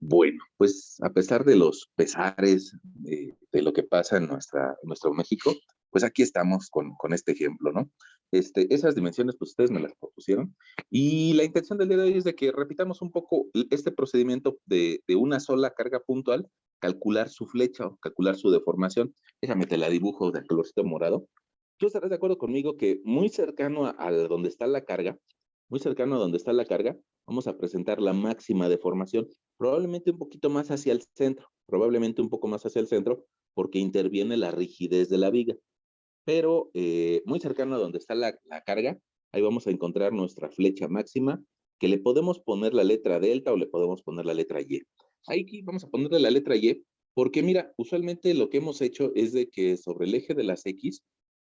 Bueno, pues a pesar de los pesares de lo que pasa en nuestro México, pues aquí estamos con este ejemplo, ¿no? Esas dimensiones, pues ustedes me las propusieron. Y la intención del día de hoy es de que repitamos un poco este procedimiento de una sola carga puntual, calcular su flecha o calcular su deformación. Déjame te la dibujo de colorcito morado. Tú estarás de acuerdo conmigo que muy cercano a donde está la carga, muy cercano a donde está la carga, vamos a presentar la máxima deformación, probablemente un poquito más hacia el centro, probablemente un poco más hacia el centro, porque interviene la rigidez de la viga. Pero muy cercano a donde está la carga, ahí vamos a encontrar nuestra flecha máxima, que le podemos poner la letra delta o le podemos poner la letra Y. Ahí vamos a ponerle la letra Y, porque mira, usualmente lo que hemos hecho es de que sobre el eje de las X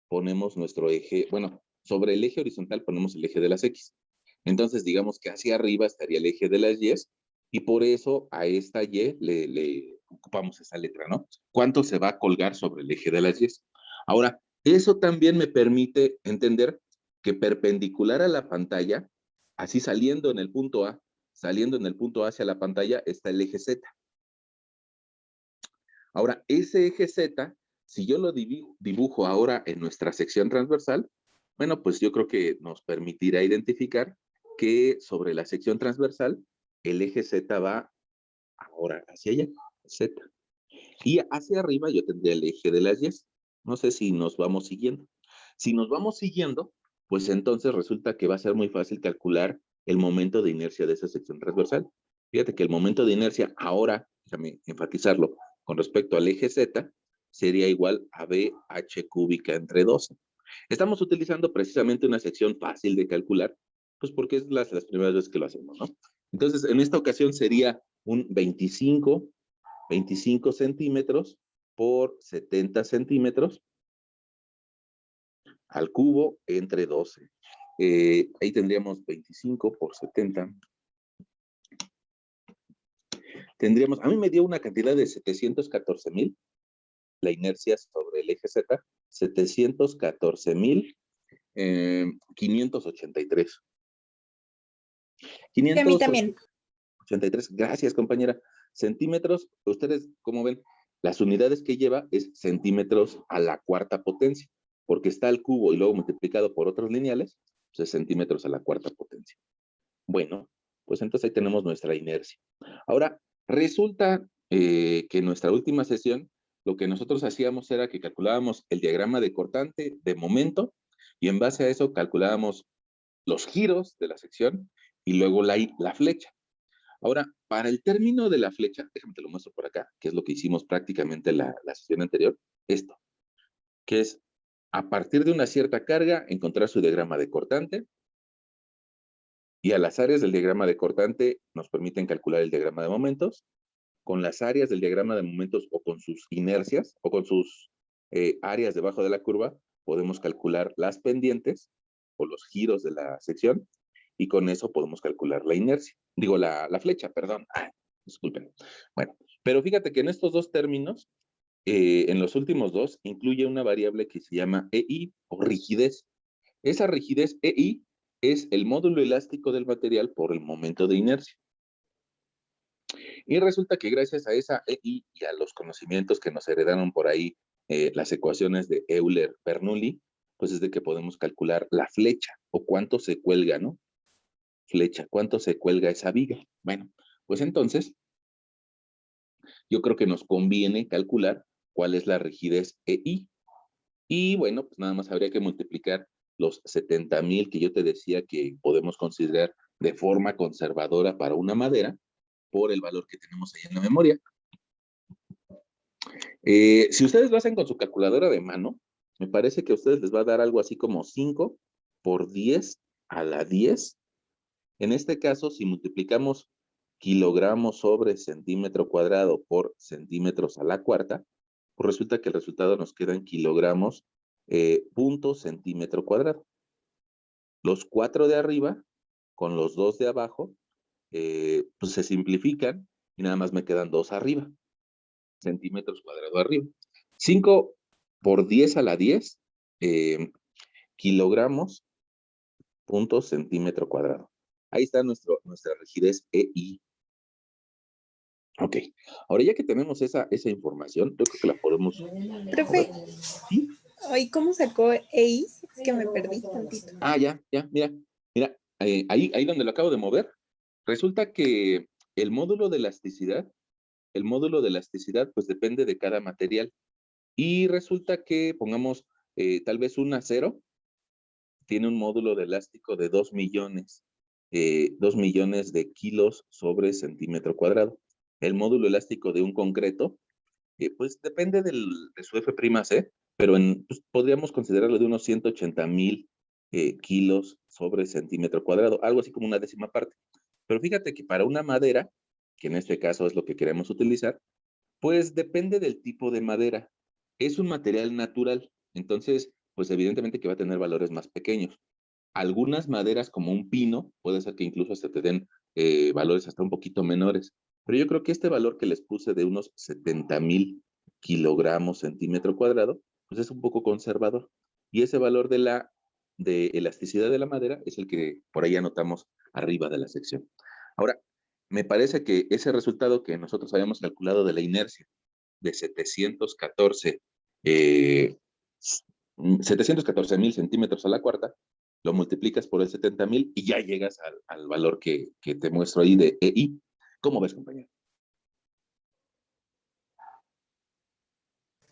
ponemos nuestro eje, bueno, sobre el eje horizontal ponemos el eje de las X. Entonces, digamos que hacia arriba estaría el eje de las Y, y por eso a esta Y le ocupamos esa letra, ¿no? ¿Cuánto se va a colgar sobre el eje de las Y? Ahora, eso también me permite entender que perpendicular a la pantalla, así saliendo en el punto A, saliendo en el punto A hacia la pantalla, está el eje Z. Ahora, ese eje Z, si yo lo dibujo ahora en nuestra sección transversal, bueno, pues yo creo que nos permitirá identificar que sobre la sección transversal, el eje Z va ahora hacia allá, Z. Y hacia arriba yo tendría el eje de las Y. No sé si nos vamos siguiendo. Si nos vamos siguiendo, pues entonces resulta que va a ser muy fácil calcular el momento de inercia de esa sección transversal. Fíjate que el momento de inercia ahora, déjame enfatizarlo, con respecto al eje Z, sería igual a BH cúbica entre 12. Estamos utilizando precisamente una sección fácil de calcular, pues porque es las primeras veces que lo hacemos, ¿no? Entonces, en esta ocasión sería un 25 centímetros por 70 centímetros al cubo entre 12. Ahí tendríamos 25 por 70. Tendríamos, a mí me dio una cantidad de 714,000, la inercia sobre el eje Z, 714,583. Y a mí también. 583, gracias compañera. Centímetros, ustedes, ¿cómo ven? Las unidades que lleva es centímetros a la cuarta potencia, porque está el cubo y luego multiplicado por otros lineales, pues es centímetros a la cuarta potencia. Bueno, pues entonces ahí tenemos nuestra inercia. Ahora, resulta que en nuestra última sesión, lo que nosotros hacíamos era que calculábamos el diagrama de cortante de momento, y en base a eso calculábamos los giros de la sección y luego la flecha. Ahora, para el término de la flecha, déjame te lo muestro por acá, que es lo que hicimos prácticamente la sesión anterior, esto, que es a partir de una cierta carga, encontrar su diagrama de cortante, y a las áreas del diagrama de cortante nos permiten calcular el diagrama de momentos. Con las áreas del diagrama de momentos o con sus inercias o con sus áreas debajo de la curva, podemos calcular las pendientes o los giros de la sección, y con eso podemos calcular la inercia. Digo, la flecha, perdón. Ay, disculpen. Bueno, pero fíjate que en estos dos términos, en los últimos dos, incluye una variable que se llama EI o rigidez. Esa rigidez EI es el módulo elástico del material por el momento de inercia. Y resulta que gracias a esa EI y a los conocimientos que nos heredaron por ahí, las ecuaciones de Euler-Bernoulli, pues es de que podemos calcular la flecha o cuánto se cuelga, ¿no? Flecha, cuánto se cuelga esa viga. Bueno, pues entonces, yo creo que nos conviene calcular cuál es la rigidez EI. Y bueno, pues nada más habría que multiplicar los 70,000 que yo te decía que podemos considerar de forma conservadora para una madera por el valor que tenemos ahí en la memoria. Si ustedes lo hacen con su calculadora de mano, me parece que a ustedes les va a dar algo así como 5 por 10 a la 10. En este caso, si multiplicamos kilogramos sobre centímetro cuadrado por centímetros a la cuarta, pues resulta que el resultado nos queda en kilogramos punto centímetro cuadrado. Los 4 de arriba con los 2 de abajo, pues se simplifican y nada más me quedan 2 arriba, centímetros cuadrado arriba. 5 por 10 a la 10, kilogramos punto centímetro cuadrado. Ahí está nuestra rigidez EI. Ok, ahora ya que tenemos esa información, yo creo que la podemos... A Profe, ver, ¿sí? ¿y cómo sacó EI? Es que me perdí tantito. Ah, ya, mira, ahí donde lo acabo de mover, resulta que el módulo de elasticidad, pues depende de cada material. Y resulta que, pongamos, tal vez un acero tiene un módulo de elástico de 2 millones de kilos sobre centímetro cuadrado. El módulo elástico de un concreto, pues depende de su F'C, pero pues, podríamos considerarlo de unos 180,000 kilos sobre centímetro cuadrado, algo así como una décima parte. Pero fíjate que para una madera, que en este caso es lo que queremos utilizar, pues depende del tipo de madera. Es un material natural, entonces, pues evidentemente que va a tener valores más pequeños. Algunas maderas como un pino, puede ser que incluso se te den valores hasta un poquito menores. Pero yo creo que este valor que les puse de unos 70,000 kilogramos centímetro cuadrado, pues es un poco conservador. Y ese valor de elasticidad de la madera es el que por ahí anotamos arriba de la sección. Ahora, me parece que ese resultado que nosotros habíamos calculado de la inercia de 714,000 centímetros a la cuarta, lo multiplicas por el 70,000 y ya llegas al valor que te muestro ahí de EI. ¿Cómo ves, compañero?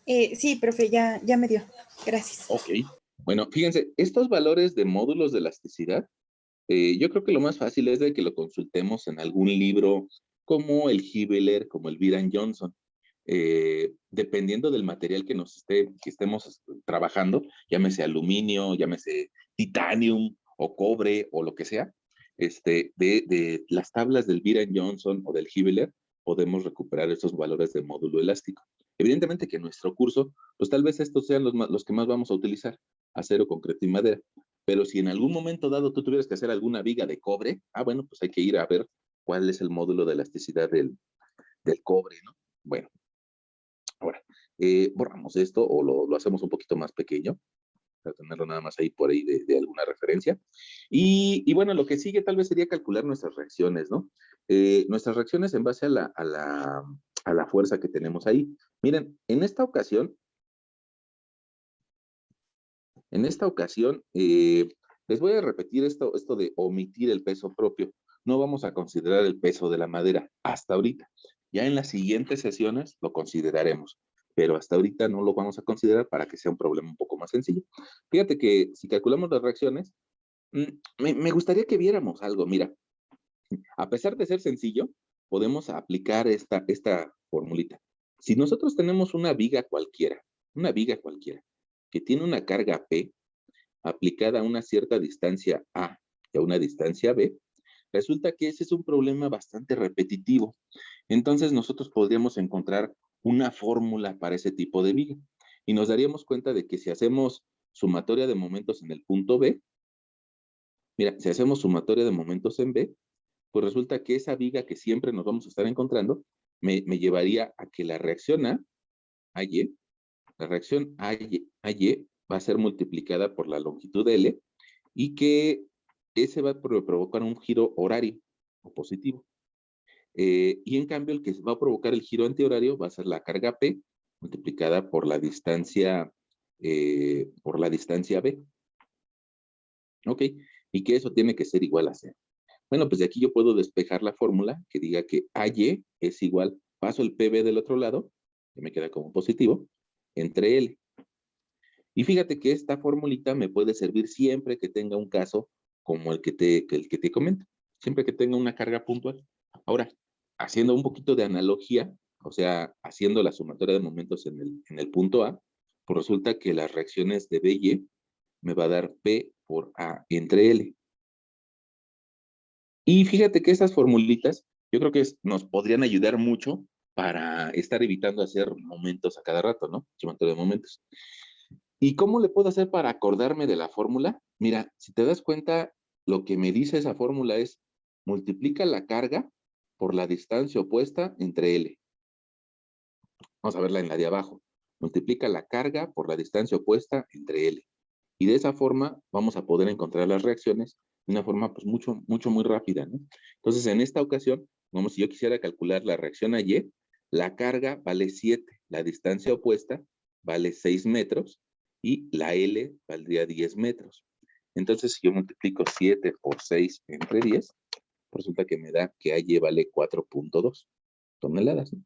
Sí, profe, ya me dio. Gracias. Ok. Bueno, fíjense, estos valores de módulos de elasticidad, yo creo que lo más fácil es de que lo consultemos en algún libro como el Hibeler, como el Viran Johnson. Dependiendo del material que estemos trabajando, llámese aluminio, llámese titanium o cobre o lo que sea, de las tablas del Viran Johnson o del Hibeler, podemos recuperar esos valores de módulo elástico. Evidentemente que en nuestro curso, pues tal vez estos sean los que más vamos a utilizar, acero, concreto y madera. Pero si en algún momento dado tú tuvieras que hacer alguna viga de cobre, bueno, pues hay que ir a ver cuál es el módulo de elasticidad del cobre, ¿no? Bueno, ahora, borramos esto o lo hacemos un poquito más pequeño, para tenerlo nada más ahí por ahí de alguna referencia. Y bueno, lo que sigue tal vez sería calcular nuestras reacciones, ¿no? Nuestras reacciones en base a la fuerza que tenemos ahí. Miren, en esta ocasión, les voy a repetir esto de omitir el peso propio. No vamos a considerar el peso de la madera hasta ahorita. Ya en las siguientes sesiones lo consideraremos, pero hasta ahorita no lo vamos a considerar para que sea un problema un poco más sencillo. Fíjate que si calculamos las reacciones, me gustaría que viéramos algo. Mira, a pesar de ser sencillo, podemos aplicar esta formulita. Si nosotros tenemos una viga cualquiera, que tiene una carga P, aplicada a una cierta distancia A y a una distancia B, resulta que ese es un problema bastante repetitivo. Entonces nosotros podríamos encontrar una fórmula para ese tipo de viga y nos daríamos cuenta de que si hacemos sumatoria de momentos en el punto B, mira, si hacemos sumatoria de momentos en B, pues resulta que esa viga que siempre nos vamos a estar encontrando me llevaría a que AY, la reacción AY va a ser multiplicada por la longitud L y que ese va a provocar un giro horario o positivo. Y en cambio, el que va a provocar el giro antihorario va a ser la carga P multiplicada por la distancia B. ¿Ok? Y que eso tiene que ser igual a 0. Bueno, pues de aquí yo puedo despejar la fórmula que diga que AY es igual, paso el PB del otro lado, que me queda como positivo, entre L. Y fíjate que esta formulita me puede servir siempre que tenga un caso como el que te comento, siempre que tenga una carga puntual. Ahora, haciendo un poquito de analogía, o sea, haciendo la sumatoria de momentos en el punto A, pues resulta que las reacciones de B y E me va a dar P por A entre L. Y fíjate que esas formulitas, yo creo que nos podrían ayudar mucho para estar evitando hacer momentos a cada rato, ¿no? Sumatoria de momentos. ¿Y cómo le puedo hacer para acordarme de la fórmula? Mira, si te das cuenta, lo que me dice esa fórmula es multiplica la carga por la distancia opuesta entre L. Vamos a verla en la de abajo. Multiplica la carga por la distancia opuesta entre L. Y de esa forma vamos a poder encontrar las reacciones de una forma pues muy rápida, ¿no? Entonces, en esta ocasión Vamos, si yo quisiera calcular la reacción a Y, la carga vale 7, la distancia opuesta vale 6 metros y la L valdría 10 metros. Entonces, si yo multiplico 7 por 6 entre 10, resulta que me da que AY vale 4.2 toneladas, ¿no?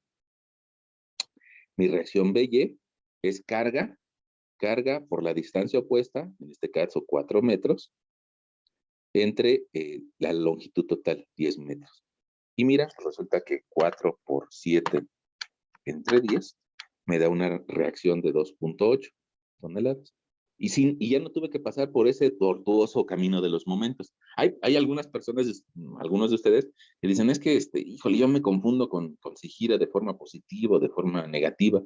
Mi reacción BY es carga por la distancia opuesta, en este caso 4 metros, entre la longitud total, 10 metros. Y mira, resulta que 4 por 7 entre 10 me da una reacción de 2.8 toneladas. Y ya no tuve que pasar por ese tortuoso camino de los momentos. Hay algunas personas, algunos de ustedes, que dicen, es que, híjole, yo me confundo con si gira de forma positiva o de forma negativa.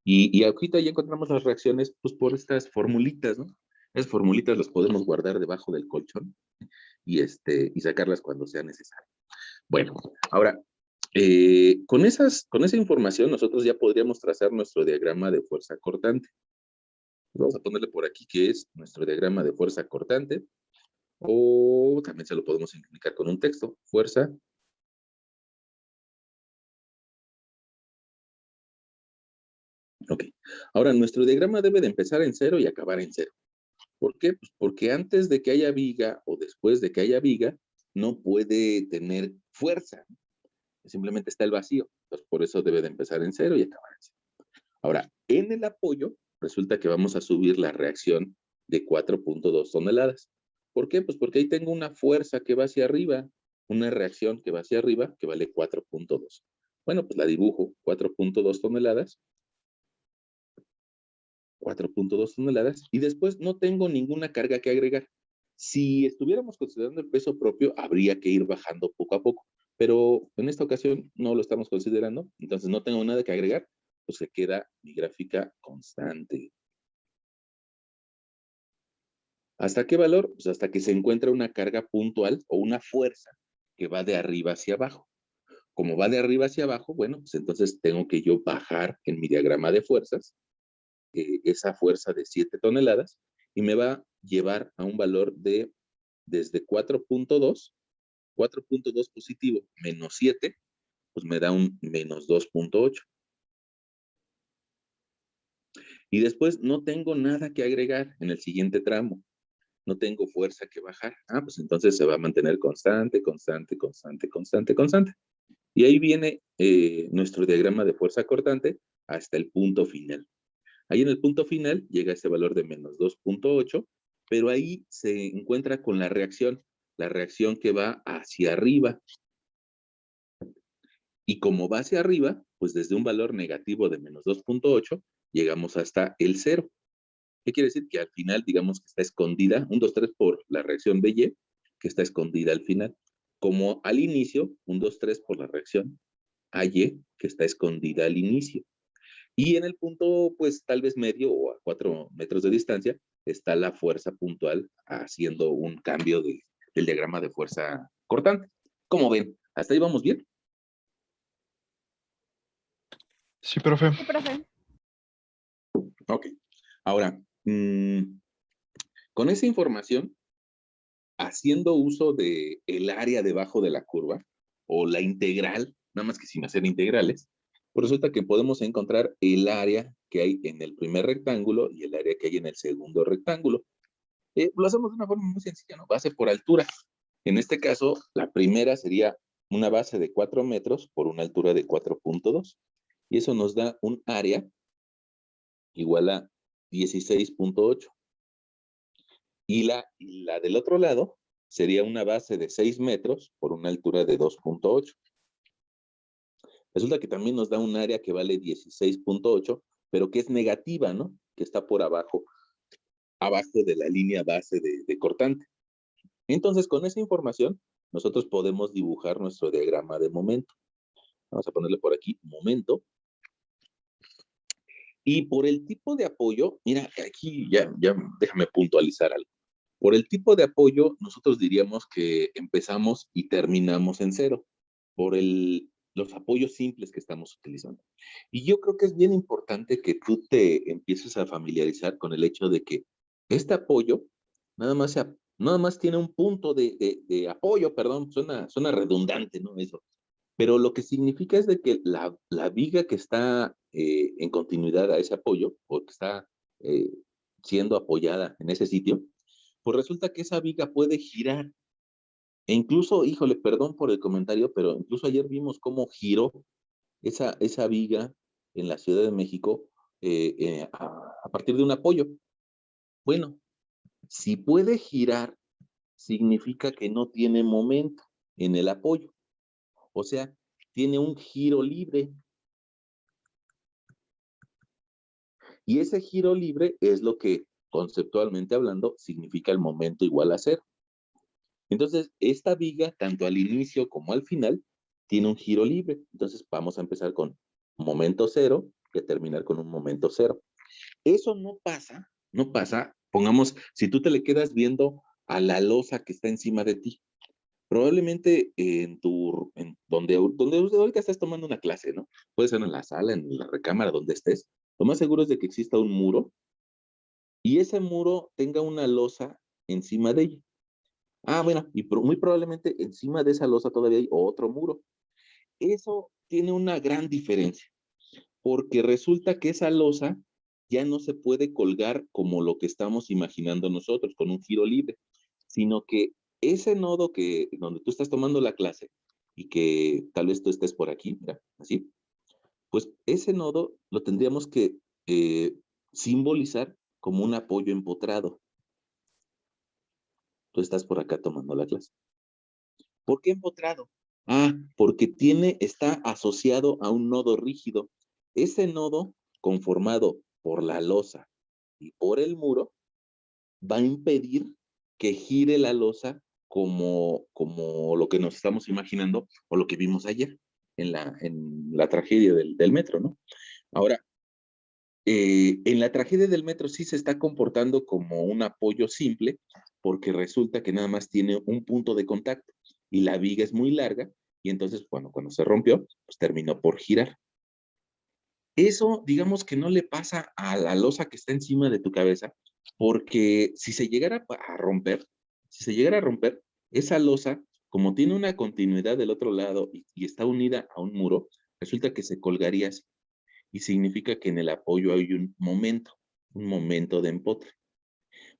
Y ahorita ya encontramos las reacciones, pues, por estas formulitas, ¿no? Esas formulitas las podemos guardar debajo del colchón y sacarlas cuando sea necesario. Bueno, ahora, con esa información nosotros ya podríamos trazar nuestro diagrama de fuerza cortante. Vamos a ponerle por aquí que es nuestro diagrama de fuerza cortante, o también se lo podemos indicar con un texto, fuerza. Ok. Ahora, nuestro diagrama debe de empezar en 0 y acabar en 0. ¿Por qué? Pues porque antes de que haya viga o después de que haya viga, no puede tener fuerza. Simplemente está el vacío. Entonces, por eso debe de empezar en 0 y acabar en 0. Ahora, en el apoyo, resulta que vamos a subir la reacción de 4.2 toneladas. ¿Por qué? Pues porque ahí tengo una fuerza que va hacia arriba, una reacción que va hacia arriba, que vale 4.2. Bueno, pues la dibujo, 4.2 toneladas, 4.2 toneladas, y después no tengo ninguna carga que agregar. Si estuviéramos considerando el peso propio, habría que ir bajando poco a poco, pero en esta ocasión no lo estamos considerando, entonces no tengo nada que agregar, pues se queda mi gráfica constante. ¿Hasta qué valor? Pues hasta que se encuentra una carga puntual o una fuerza que va de arriba hacia abajo. Como va de arriba hacia abajo, bueno, pues entonces tengo que yo bajar en mi diagrama de fuerzas esa fuerza de 7 toneladas y me va a llevar a un valor de desde 4.2, 4.2 positivo menos 7, pues me da un menos 2.8. Y después no tengo nada que agregar en el siguiente tramo. No tengo fuerza que bajar. Ah, pues entonces se va a mantener constante, constante, constante, constante, constante. Y ahí viene nuestro diagrama de fuerza cortante hasta el punto final. Ahí en el punto final llega ese valor de menos 2.8, pero ahí se encuentra con la reacción que va hacia arriba. Y como va hacia arriba, pues desde un valor negativo de menos 2.8, llegamos hasta el 0. ¿Qué quiere decir? Que al final, digamos que está escondida, 1, 2, 3 por la reacción BY, que está escondida al final. Como al inicio, 1, 2, 3 por la reacción AY, que está escondida al inicio. Y en el punto, pues tal vez medio o a 4 metros de distancia, está la fuerza puntual haciendo un cambio del diagrama de fuerza cortante. ¿Cómo ven? ¿Hasta ahí vamos bien? Sí, profe. Sí, profe. Ok. Ahora, con esa información, haciendo uso de el área debajo de la curva o la integral, nada más que sin hacer integrales, pues resulta que podemos encontrar el área que hay en el primer rectángulo y el área que hay en el segundo rectángulo. Lo hacemos de una forma muy sencilla, ¿no? Base por altura. En este caso, la primera sería una base de 4 metros por una altura de 4.2. Y eso nos da un área igual a 16.8. Y la del otro lado sería una base de 6 metros por una altura de 2.8. Resulta que también nos da un área que vale 16.8, pero que es negativa, ¿no? Que está por abajo de la línea base de cortante. Entonces, con esa información, nosotros podemos dibujar nuestro diagrama de momento. Vamos a ponerle por aquí, momento. Y por el tipo de apoyo, mira, aquí ya déjame puntualizar algo. Por el tipo de apoyo, nosotros diríamos que empezamos y terminamos en 0, por los apoyos simples que estamos utilizando. Y yo creo que es bien importante que tú te empieces a familiarizar con el hecho de que este apoyo nada más tiene un punto de apoyo, perdón, suena redundante, ¿no? Eso. Pero lo que significa es de que la viga que está en continuidad a ese apoyo, o que está eh, siendo apoyada en ese sitio, pues resulta que esa viga puede girar. E incluso, híjole, perdón por el comentario, pero incluso ayer vimos cómo giró esa viga en la Ciudad de México a partir de un apoyo. Bueno, si puede girar, significa que no tiene momento en el apoyo. O sea, tiene un giro libre. Y ese giro libre es lo que, conceptualmente hablando, significa el momento igual a cero. Entonces, esta viga, tanto al inicio como al final, tiene un giro libre. Entonces, vamos a empezar con momento cero y a terminar con un momento cero. Eso no pasa, pongamos, si tú te le quedas viendo a la losa que está encima de ti, probablemente donde ahorita estás tomando una clase, ¿no? Puede ser en la sala, en la recámara, donde estés. Lo más seguro es de que exista un muro y ese muro tenga una losa encima de ella. Ah, bueno, y muy probablemente encima de esa losa todavía hay otro muro. Eso tiene una gran diferencia, porque resulta que esa losa ya no se puede colgar como lo que estamos imaginando nosotros, con un giro libre, sino que ese nodo donde tú estás tomando la clase y que tal vez tú estés por aquí, mira, así, pues ese nodo lo tendríamos que eh, simbolizar como un apoyo empotrado. Tú estás por acá tomando la clase. ¿Por qué empotrado? Ah, porque está asociado a un nodo rígido. Ese nodo, conformado por la losa y por el muro, va a impedir que gire la losa como lo que nos estamos imaginando o lo que vimos ayer en la tragedia del metro, ¿no? Ahora, en la tragedia del metro sí se está comportando como un apoyo simple, porque resulta que nada más tiene un punto de contacto y la viga es muy larga, y entonces cuando se rompió, pues terminó por girar. Eso, digamos que no le pasa a la losa que está encima de tu cabeza, porque si se llegara a romper, si se llegara a romper, esa losa, como tiene una continuidad del otro lado y está unida a un muro, resulta que se colgaría así y significa que en el apoyo hay un momento de empotre.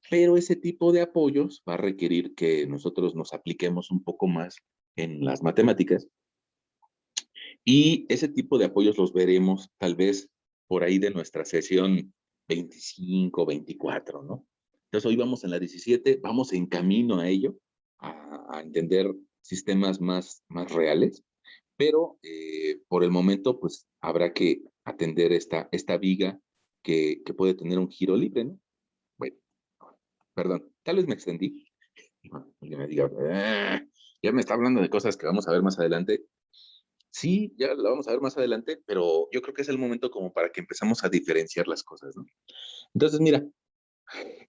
Pero ese tipo de apoyos va a requerir que nosotros nos apliquemos un poco más en las matemáticas y ese tipo de apoyos los veremos tal vez por ahí de nuestra sesión 25, 24, ¿no? Entonces hoy vamos en la 17, vamos en camino a ello, a entender sistemas más reales, pero por el momento pues habrá que atender esta viga que puede tener un giro libre, ¿no? Bueno, perdón, tal vez me extendí. Alguien me diga, "Ah, ya me está hablando de cosas que vamos a ver más adelante". Sí, ya lo vamos a ver más adelante, pero yo creo que es el momento como para que empezamos a diferenciar las cosas, ¿no? Entonces, mira,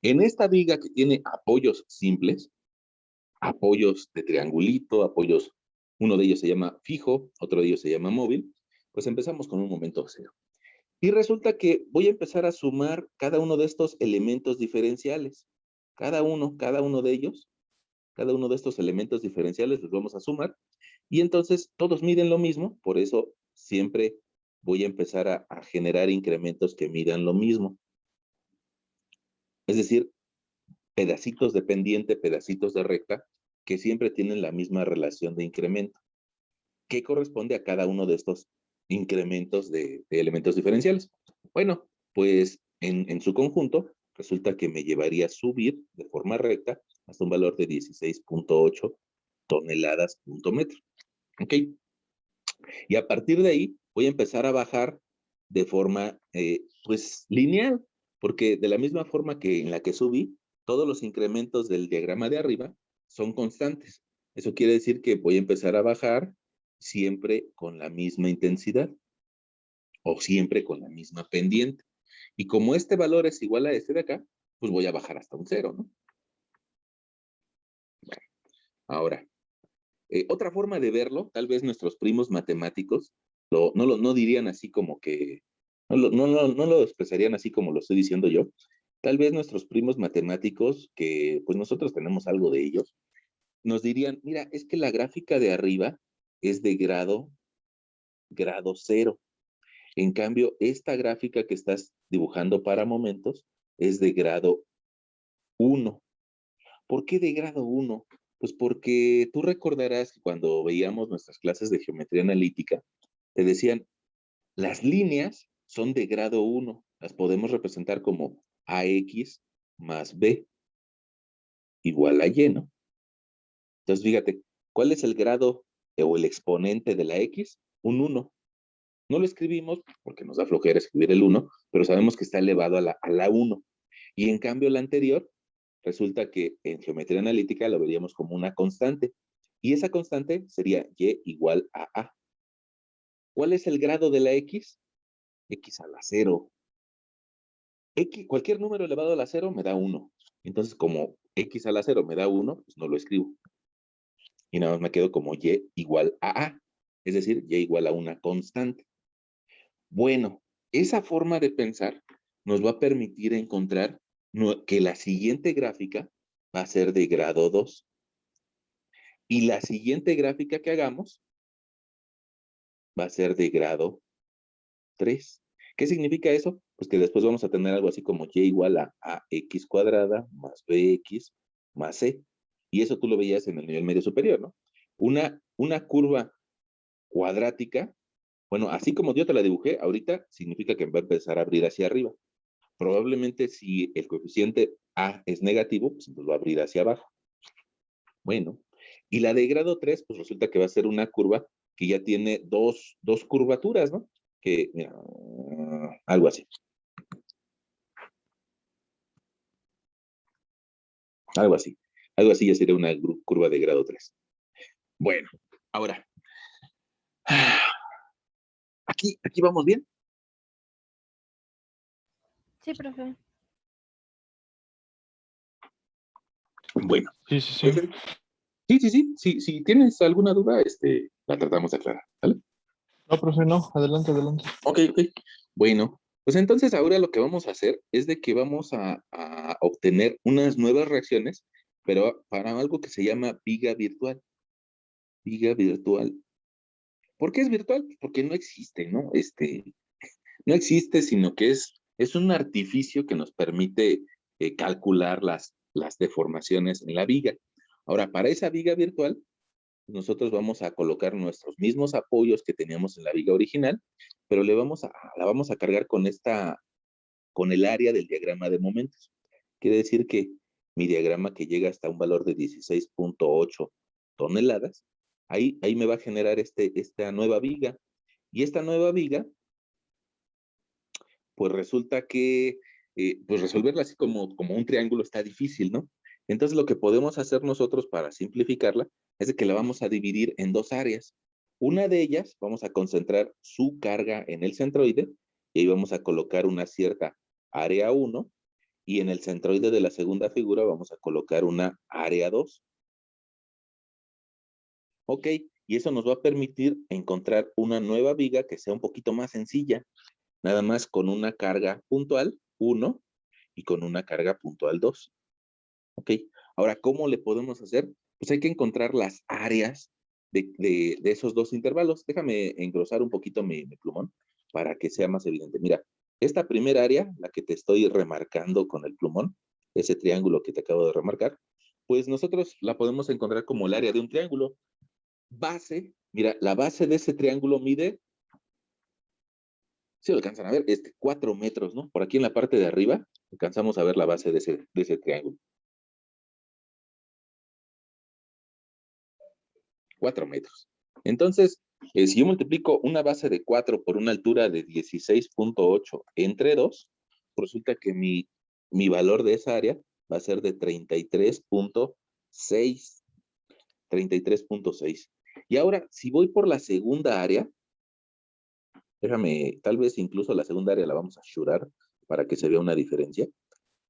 en esta viga que tiene apoyos simples, apoyos de triangulito, apoyos, uno de ellos se llama fijo, otro de ellos se llama móvil, pues empezamos con un momento cero. Y resulta que voy a empezar a sumar cada uno de estos elementos diferenciales. Cada uno de ellos, cada uno de estos elementos diferenciales los vamos a sumar. Y entonces todos miden lo mismo, por eso siempre voy a empezar a generar incrementos que midan lo mismo. Es decir, pedacitos de pendiente, pedacitos de recta, que siempre tienen la misma relación de incremento, que corresponde a cada uno de estos incrementos de elementos diferenciales. Bueno, pues en su conjunto, resulta que me llevaría a subir de forma recta hasta un valor de 16.8 toneladas punto metro. ¿Ok? Y a partir de ahí voy a empezar a bajar de forma, pues, lineal, porque de la misma forma que en la que subí, todos los incrementos del diagrama de arriba son constantes. Eso quiere decir que voy a empezar a bajar siempre con la misma intensidad o siempre con la misma pendiente. Y como este valor es igual a este de acá, pues voy a bajar hasta un cero, ¿no? Bueno, ahora, otra forma de verlo, tal vez nuestros primos matemáticos no dirían así como que, no lo expresarían así como lo estoy diciendo yo. Tal vez nuestros primos matemáticos, que pues nosotros tenemos algo de ellos, nos dirían, mira, es que la gráfica de arriba es de grado grado 0. En cambio, esta gráfica que estás dibujando para momentos es de grado 1. ¿Por qué de grado 1? Pues porque tú recordarás que cuando veíamos nuestras clases de geometría analítica, te decían, las líneas son de grado 1, las podemos representar como AX más B igual a Y, ¿no? Entonces, fíjate, ¿cuál es el grado o el exponente de la X? Un 1. No lo escribimos porque nos da flojera escribir el 1, pero sabemos que está elevado a la 1. Y en cambio, la anterior, resulta que en geometría analítica lo veríamos como una constante. Y esa constante sería Y igual a A. ¿Cuál es el grado de la X? X a la 0. X, cualquier número elevado a la 0 me da 1. Entonces, como X a la 0 me da 1, pues no lo escribo. Y nada más me quedo como Y igual a A. Es decir, Y igual a una constante. Bueno, esa forma de pensar nos va a permitir encontrar que la siguiente gráfica va a ser de grado 2. Y la siguiente gráfica que hagamos va a ser de grado 3. ¿Qué significa eso? Pues que después vamos a tener algo así como Y igual a AX cuadrada más BX más C. Y eso tú lo veías en el nivel medio superior, ¿no? Una curva cuadrática, bueno, así como yo te la dibujé, ahorita significa que va a empezar a abrir hacia arriba. Probablemente si el coeficiente A es negativo, pues entonces va a abrir hacia abajo. Bueno, y la de grado 3, pues resulta que va a ser una curva que ya tiene dos curvaturas, ¿no? Que, mira, algo así. Algo así. Algo así ya sería una curva de grado 3. Bueno, ahora. Aquí vamos bien. Sí, profe. Bueno. Sí, sí, sí. Sí. Si tienes alguna duda, la tratamos de aclarar, ¿vale? No, profe, no. Adelante, adelante. Ok. Bueno, pues entonces ahora lo que vamos a hacer es de que vamos a obtener unas nuevas reacciones, pero para algo que se llama viga virtual. Viga virtual. ¿Por qué es virtual? Porque no existe, ¿no? No existe, sino que es un artificio que nos permite calcular las deformaciones en la viga. Ahora, para esa viga virtual, nosotros vamos a colocar nuestros mismos apoyos que teníamos en la viga original, pero la vamos a cargar con el área del diagrama de momentos. Quiere decir que mi diagrama que llega hasta un valor de 16.8 toneladas, ahí me va a generar esta nueva viga. Y esta nueva viga, pues resulta que pues resolverla así como un triángulo está difícil, ¿no? Entonces lo que podemos hacer nosotros para simplificarla es de que la vamos a dividir en dos áreas. Una de ellas vamos a concentrar su carga en el centroide y ahí vamos a colocar una cierta área 1 y en el centroide de la segunda figura vamos a colocar una área 2. Ok, y eso nos va a permitir encontrar una nueva viga que sea un poquito más sencilla, nada más con una carga puntual 1 y con una carga puntual 2. Ok, ahora, ¿cómo le podemos hacer? Pues hay que encontrar las áreas de esos dos intervalos. Déjame engrosar un poquito mi plumón para que sea más evidente. Mira, esta primera área, la que te estoy remarcando con el plumón, ese triángulo que te acabo de remarcar, pues nosotros la podemos encontrar como el área de un triángulo. Base, mira, la base de ese triángulo mide, si lo alcanzan a ver, 4 metros, ¿no? Por aquí en la parte de arriba alcanzamos a ver la base de ese triángulo. 4 metros. Entonces, si yo multiplico una base de 4 por una altura de 16.8 entre 2, resulta que mi valor de esa área va a ser de 33.6. 33.6. Y ahora, si voy por la segunda área, déjame, tal vez incluso la segunda área la vamos a shurar para que se vea una diferencia.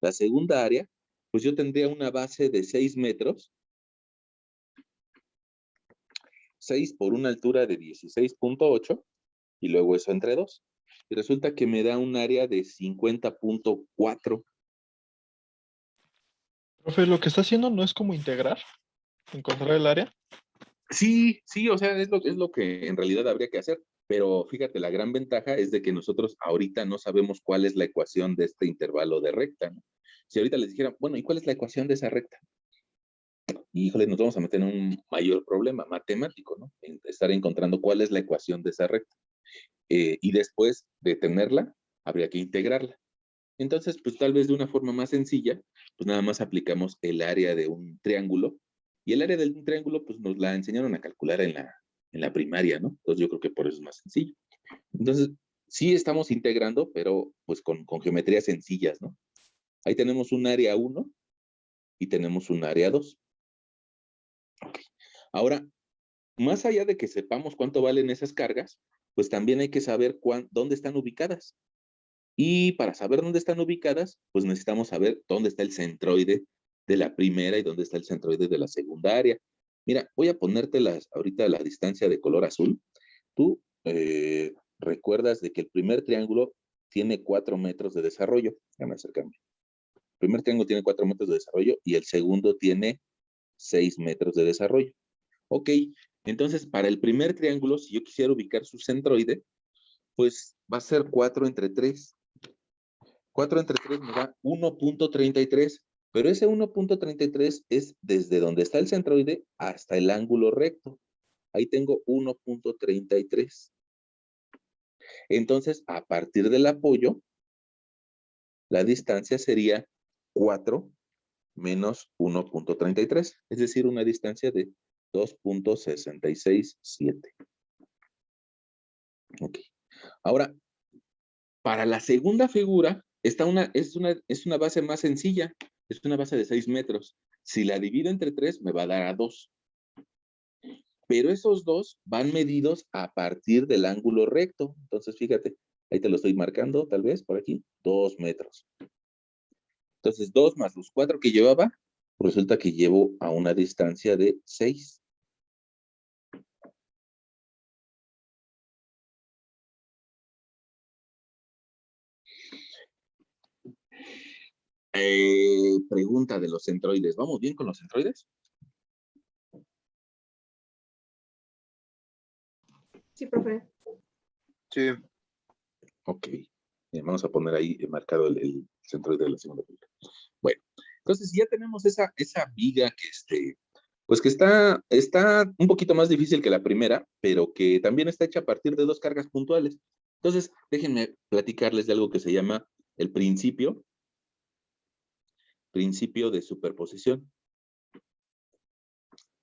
La segunda área, pues yo tendría una base de 6 metros, 6 por una altura de 16.8, y luego eso entre 2. Y resulta que me da un área de 50.4. Profe, lo que está haciendo no es como integrar, encontrar el área. Sí, o sea, es lo que en realidad habría que hacer. Pero fíjate, la gran ventaja es de que nosotros ahorita no sabemos cuál es la ecuación de este intervalo de recta, ¿no? Si ahorita les dijera, bueno, ¿y cuál es la ecuación de esa recta? Híjole, nos vamos a meter en un mayor problema matemático, ¿no? En estar encontrando cuál es la ecuación de esa recta. Y después de tenerla, habría que integrarla. Entonces, pues tal vez de una forma más sencilla, pues nada más aplicamos el área de un triángulo. Y el área de un triángulo, pues nos la enseñaron a calcular en la primaria, ¿no? Entonces yo creo que por eso es más sencillo. Entonces, sí estamos integrando, pero pues con geometrías sencillas, ¿no? Ahí tenemos un área 1 y tenemos un área 2. Okay. Ahora, más allá de que sepamos cuánto valen esas cargas, pues también hay que saber dónde están ubicadas. Y para saber dónde están ubicadas, pues necesitamos saber dónde está el centroide de la primera y dónde está el centroide de la segunda área. Mira, voy a ponerte ahorita la distancia de color azul. Tú recuerdas de que el primer triángulo tiene 4 metros de desarrollo. Déjame acercarme. El primer triángulo tiene 4 metros de desarrollo y el segundo tiene 6 metros de desarrollo. Ok, entonces para el primer triángulo, si yo quisiera ubicar su centroide, pues va a ser 4 entre 3. 4 entre 3 me da 1.33, pero ese 1.33 es desde donde está el centroide hasta el ángulo recto. Ahí tengo 1.33. Entonces, a partir del apoyo, la distancia sería 4 menos 1.33, es decir, una distancia de 2.667. Ok. Ahora, para la segunda figura, es una base más sencilla, es una base de 6 metros. Si la divido entre 3, me va a dar a 2. Pero esos 2 van medidos a partir del ángulo recto. Entonces, fíjate, ahí te lo estoy marcando, tal vez, por aquí, 2 metros. Entonces, 2 más los 4 que llevaba, resulta que llevo a una distancia de 6. Pregunta de los centroides. ¿Vamos bien con los centroides? Sí, profe. Sí. Ok. Vamos a poner ahí marcado el centroide de la segunda figura. Bueno, entonces ya tenemos esa viga que pues que está un poquito más difícil que la primera, pero que también está hecha a partir de 2 cargas puntuales. Entonces, déjenme platicarles de algo que se llama el principio de superposición.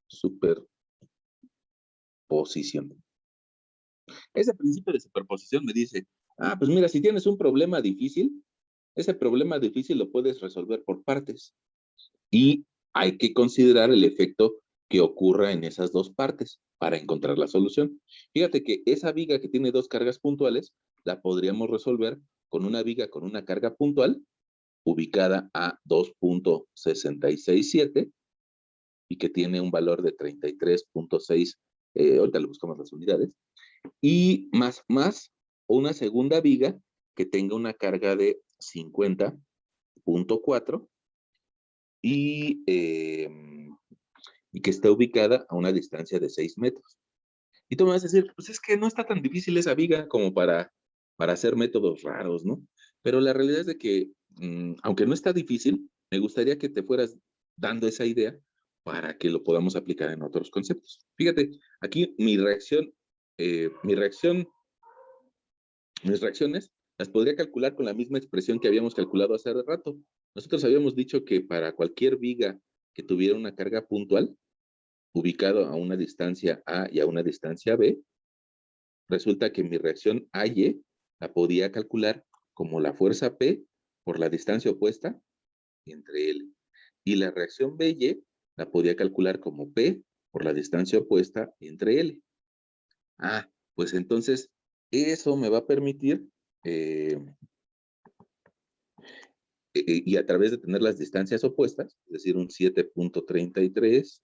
Superposición. Ese principio de superposición me dice, pues mira, si tienes un problema difícil, ese problema difícil lo puedes resolver por partes. Y hay que considerar el efecto que ocurra en esas 2 partes para encontrar la solución. Fíjate que esa viga que tiene 2 cargas puntuales, la podríamos resolver con una viga con una carga puntual ubicada a 2.667 y que tiene un valor de 33.6, ahorita le buscamos las unidades, y más una segunda viga que tenga una carga de 50.4 y que esté ubicada a una distancia de 6 metros. Y tú me vas a decir, pues es que no está tan difícil esa viga como para hacer métodos raros, ¿no? Pero la realidad es de que, aunque no está difícil, me gustaría que te fueras dando esa idea para que lo podamos aplicar en otros conceptos. Fíjate, aquí mis reacciones las podría calcular con la misma expresión que habíamos calculado hace rato. Nosotros habíamos dicho que para cualquier viga que tuviera una carga puntual, ubicado a una distancia A y a una distancia B, resulta que mi reacción AY la podía calcular como la fuerza P por la distancia opuesta entre L. Y la reacción BY la podía calcular como P por la distancia opuesta entre L. Pues entonces eso me va a permitir, y a través de tener las distancias opuestas, es decir, un 7.33,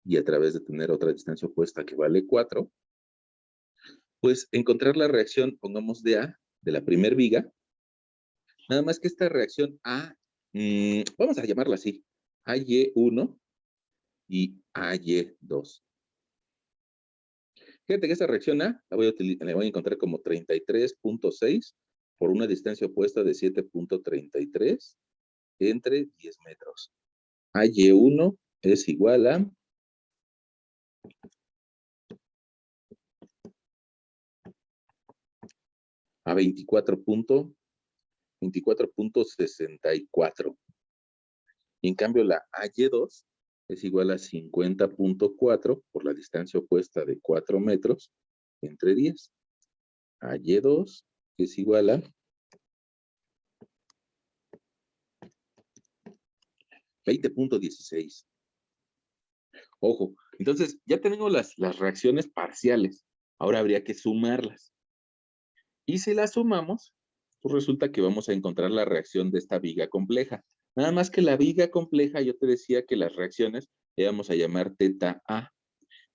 y a través de tener otra distancia opuesta que vale 4, pues encontrar la reacción, pongamos de A, de la primer viga, nada más que esta reacción A, vamos a llamarla así, AY1 y AY2. Fíjate que esta reacción A la voy a encontrar como 33.6 por una distancia opuesta de 7.33 entre 10 metros. AY1 es igual a 24.64. Y en cambio la AY2 es igual a 50.4 por la distancia opuesta de 4 metros entre 10. AY2 es igual a 20.16. Ojo, entonces ya tenemos las reacciones parciales. Ahora habría que sumarlas. Y si las sumamos, pues resulta que vamos a encontrar la reacción de esta viga compleja. Nada más que la viga compleja, yo te decía que las reacciones le vamos a llamar teta A.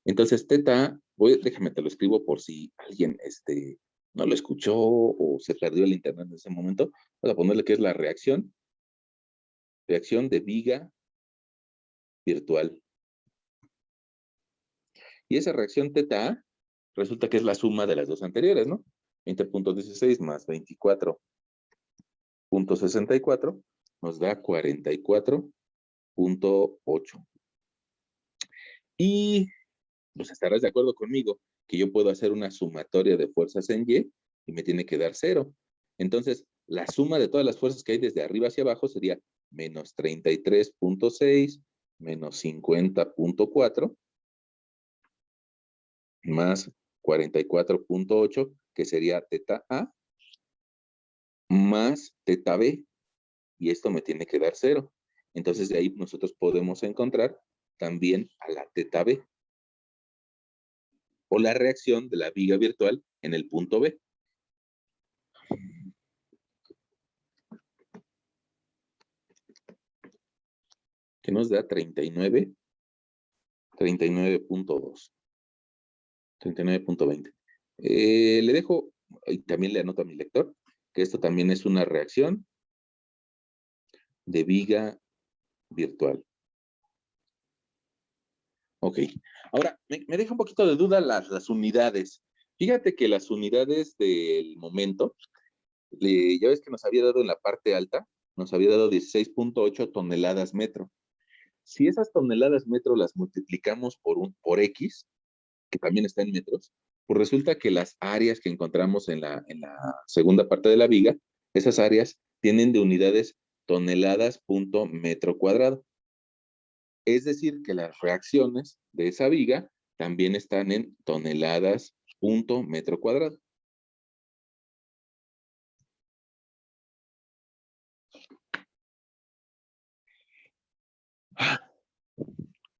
Entonces, teta A, déjame te lo escribo por si alguien no lo escuchó o se perdió el internet en ese momento. Vamos a ponerle que es la reacción de viga virtual. Y esa reacción teta A resulta que es la suma de las dos anteriores, ¿no? 20.16 más 24.64 nos da 44.8. Y pues estarás de acuerdo conmigo que yo puedo hacer una sumatoria de fuerzas en Y y me tiene que dar 0. Entonces, la suma de todas las fuerzas que hay desde arriba hacia abajo sería menos 33.6 menos 50.4 más 44.8, que sería teta A, más teta B, y esto me tiene que dar 0. Entonces de ahí nosotros podemos encontrar también a la teta B, o la reacción de la viga virtual en el punto B. Que nos da 39.2. 39.20. Le dejo, y también le anoto a mi lector, que esto también es una reacción de viga virtual. Ok. Ahora, me deja un poquito de duda las unidades. Fíjate que las unidades del momento, ya ves que nos había dado en la parte alta, nos había dado 16.8 toneladas metro. Si esas toneladas metro las multiplicamos por X, que también está en metros, pues resulta que las áreas que encontramos en la segunda parte de la viga, esas áreas tienen de unidades toneladas punto metro cuadrado. Es decir, que las reacciones de esa viga también están en toneladas punto metro cuadrado.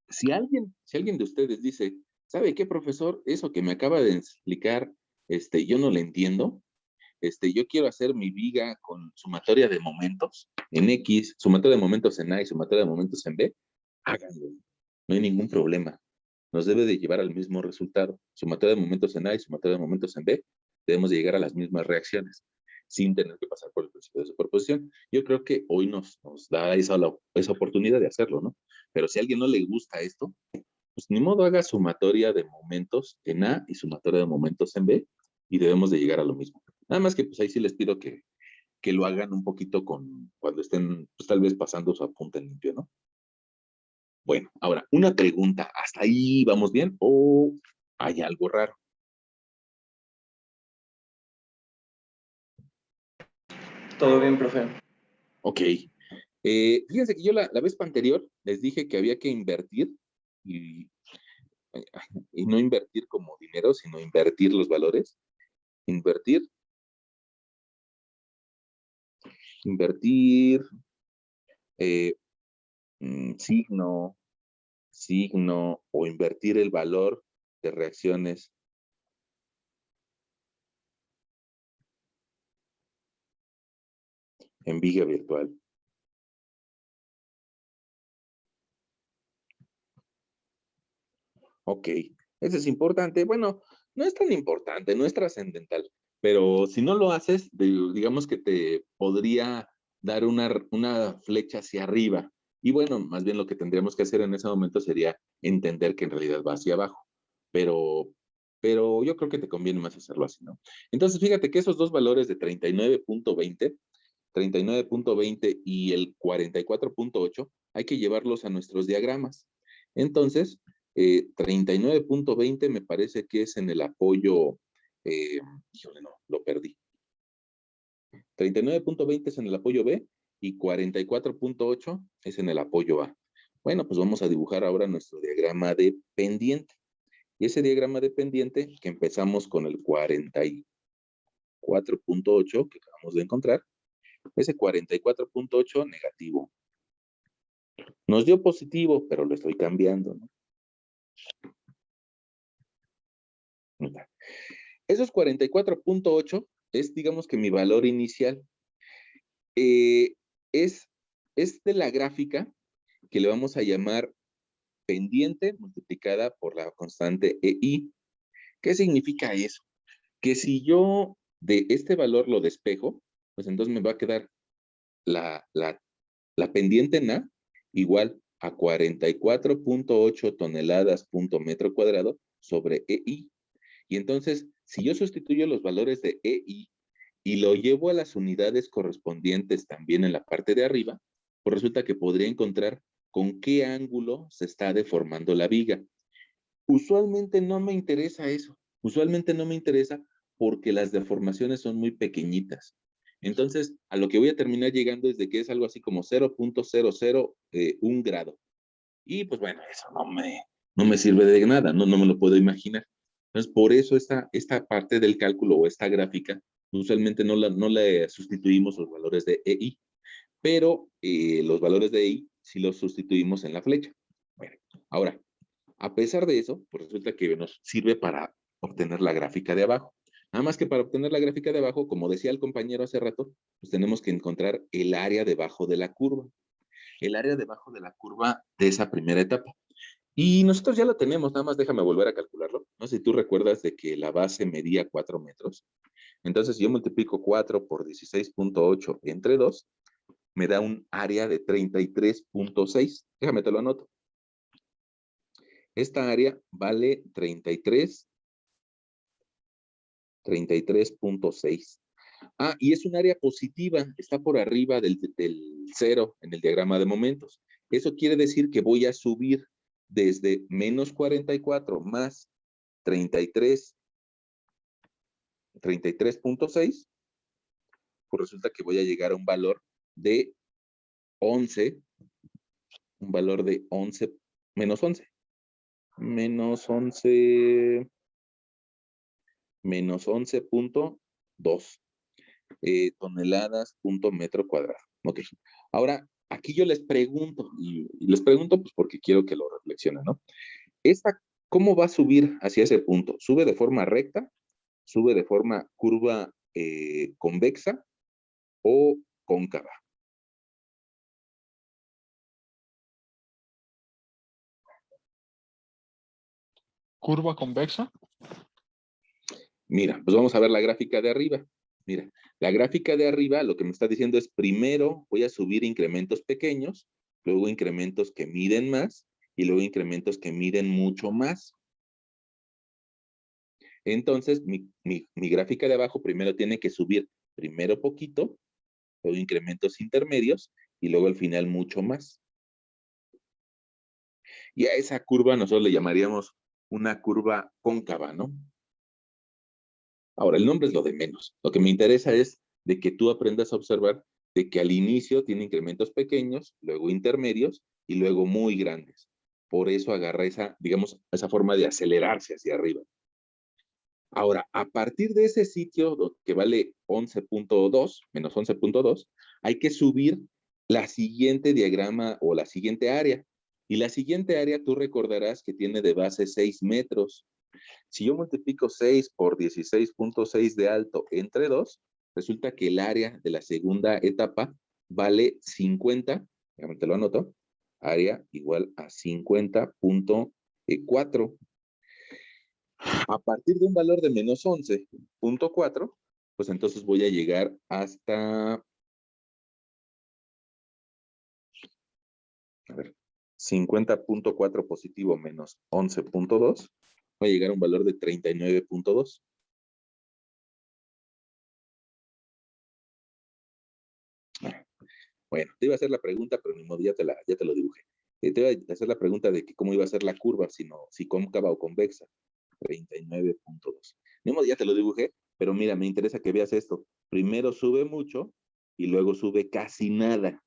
Si alguien de ustedes dice, ¿sabe qué, profesor? Eso que me acaba de explicar, yo no le entiendo. Yo quiero hacer mi viga con sumatoria de momentos en X, sumatoria de momentos en A y sumatoria de momentos en B, háganlo. No hay ningún problema. Nos debe de llevar al mismo resultado. Sumatoria de momentos en A y sumatoria de momentos en B, debemos de llegar a las mismas reacciones, sin tener que pasar por el principio de superposición. Yo creo que hoy nos da esa oportunidad de hacerlo, ¿no? Pero si a alguien no le gusta esto, pues ni modo, haga sumatoria de momentos en A y sumatoria de momentos en B, y debemos de llegar a lo mismo. Nada más que pues ahí sí les pido que lo hagan un poquito cuando estén pues, tal vez pasando su apunte en limpio, ¿no? Bueno, ahora, una pregunta, ¿hasta ahí vamos bien o hay algo raro? Todo bien, profe. Ok. Fíjense que yo la vez anterior les dije que había que invertir y, y no invertir como dinero, sino invertir los valores. Invertir eh, signo o invertir el valor de reacciones en viga virtual. Ok, eso es importante. Bueno, no es tan importante, no es trascendental, pero si no lo haces, digamos que te podría dar una flecha hacia arriba. Y bueno, más bien lo que tendríamos que hacer en ese momento sería entender que en realidad va hacia abajo. Pero pero yo creo que te conviene más hacerlo así, ¿no? Entonces, fíjate que esos dos valores de 39.20 y el 44.8, hay que llevarlos a nuestros diagramas. Entonces, 39.20 me parece que es en el apoyo, híjole, no, lo perdí. 39.20 es en el apoyo B y 44.8 es en el apoyo A. Bueno, pues vamos a dibujar ahora nuestro diagrama de pendiente. Y ese diagrama de pendiente, que empezamos con el 44.8 que acabamos de encontrar, ese 44.8 negativo. Nos dio positivo, pero lo estoy cambiando, ¿no? Esos 44.8 es, digamos que mi valor inicial. Es de la gráfica que le vamos a llamar pendiente multiplicada por la constante EI. ¿Qué significa eso? Que si yo de este valor lo despejo, pues entonces me va a quedar la pendiente en A igual a 44.8 toneladas punto metro cuadrado sobre EI. Y entonces, si yo sustituyo los valores de EI y lo llevo a las unidades correspondientes también en la parte de arriba, pues resulta que podría encontrar con qué ángulo se está deformando la viga. Usualmente no me interesa eso. Usualmente no me interesa porque las deformaciones son muy pequeñitas. Entonces, a lo que voy a terminar llegando es de que es algo así como 0.001 grado. Y pues bueno, eso no me sirve de nada, no me lo puedo imaginar. Entonces, por eso esta parte del cálculo o esta gráfica, usualmente no la sustituimos los valores de EI, pero los valores de EI sí los sustituimos en la flecha. Bueno, ahora, a pesar de eso, pues resulta que nos sirve para obtener la gráfica de abajo. Nada más que para obtener la gráfica de abajo, como decía el compañero hace rato, pues tenemos que encontrar el área debajo de la curva. El área debajo de la curva de esa primera etapa. Y nosotros ya lo tenemos, nada más déjame volver a calcularlo. No sé si tú recuerdas de que la base medía 4 metros. Entonces, si yo multiplico 4 por 16.8 entre 2, me da un área de 33.6. Déjame te lo anoto. Esta área vale 33.6. Ah, y es un área positiva, está por arriba del cero en el diagrama de momentos. Eso quiere decir que voy a subir desde menos 44 más 33.6, pues resulta que voy a llegar a un valor de 11, un valor de 11, menos 11, menos 11, menos 11.2 toneladas punto metro cuadrado. Ok, ahora aquí yo les pregunto, y les pregunto pues porque quiero que lo reflexionen, ¿no? ¿Cómo va a subir hacia ese punto? ¿Sube de forma recta? ¿Sube de forma curva convexa o cóncava? Curva convexa. Mira, pues vamos a ver la gráfica de arriba. Mira, la gráfica de arriba lo que me está diciendo es primero voy a subir incrementos pequeños, luego incrementos que miden más y luego incrementos que miden mucho más. Entonces, mi gráfica de abajo primero tiene que subir primero poquito, luego incrementos intermedios y luego al final mucho más. Y a esa curva nosotros le llamaríamos una curva cóncava, ¿no? Ahora, el nombre es lo de menos. Lo que me interesa es de que tú aprendas a observar de que al inicio tiene incrementos pequeños, luego intermedios y luego muy grandes. Por eso agarra esa, digamos, esa forma de acelerarse hacia arriba. Ahora, a partir de ese sitio que vale 11.2, menos 11.2, hay que subir la siguiente diagrama o la siguiente área. Y la siguiente área tú recordarás que tiene de base 6 metros. Si yo multiplico 6 por 16.6 de alto entre 2, resulta que el área de la segunda etapa vale 50, déjame te lo anoto, área igual a 50.4. A partir de un valor de menos 11.4, pues entonces voy a llegar hasta, a ver, 50.4 positivo menos 11.2, Va a llegar a un valor de 39.2. Bueno, te iba a hacer la pregunta, pero ni modo, ya te lo dibujé. Te iba a hacer la pregunta de que cómo iba a ser la curva, si cóncava o convexa. 39.2. Ni modo, ya te lo dibujé, pero mira, me interesa que veas esto. Primero sube mucho y luego sube casi nada.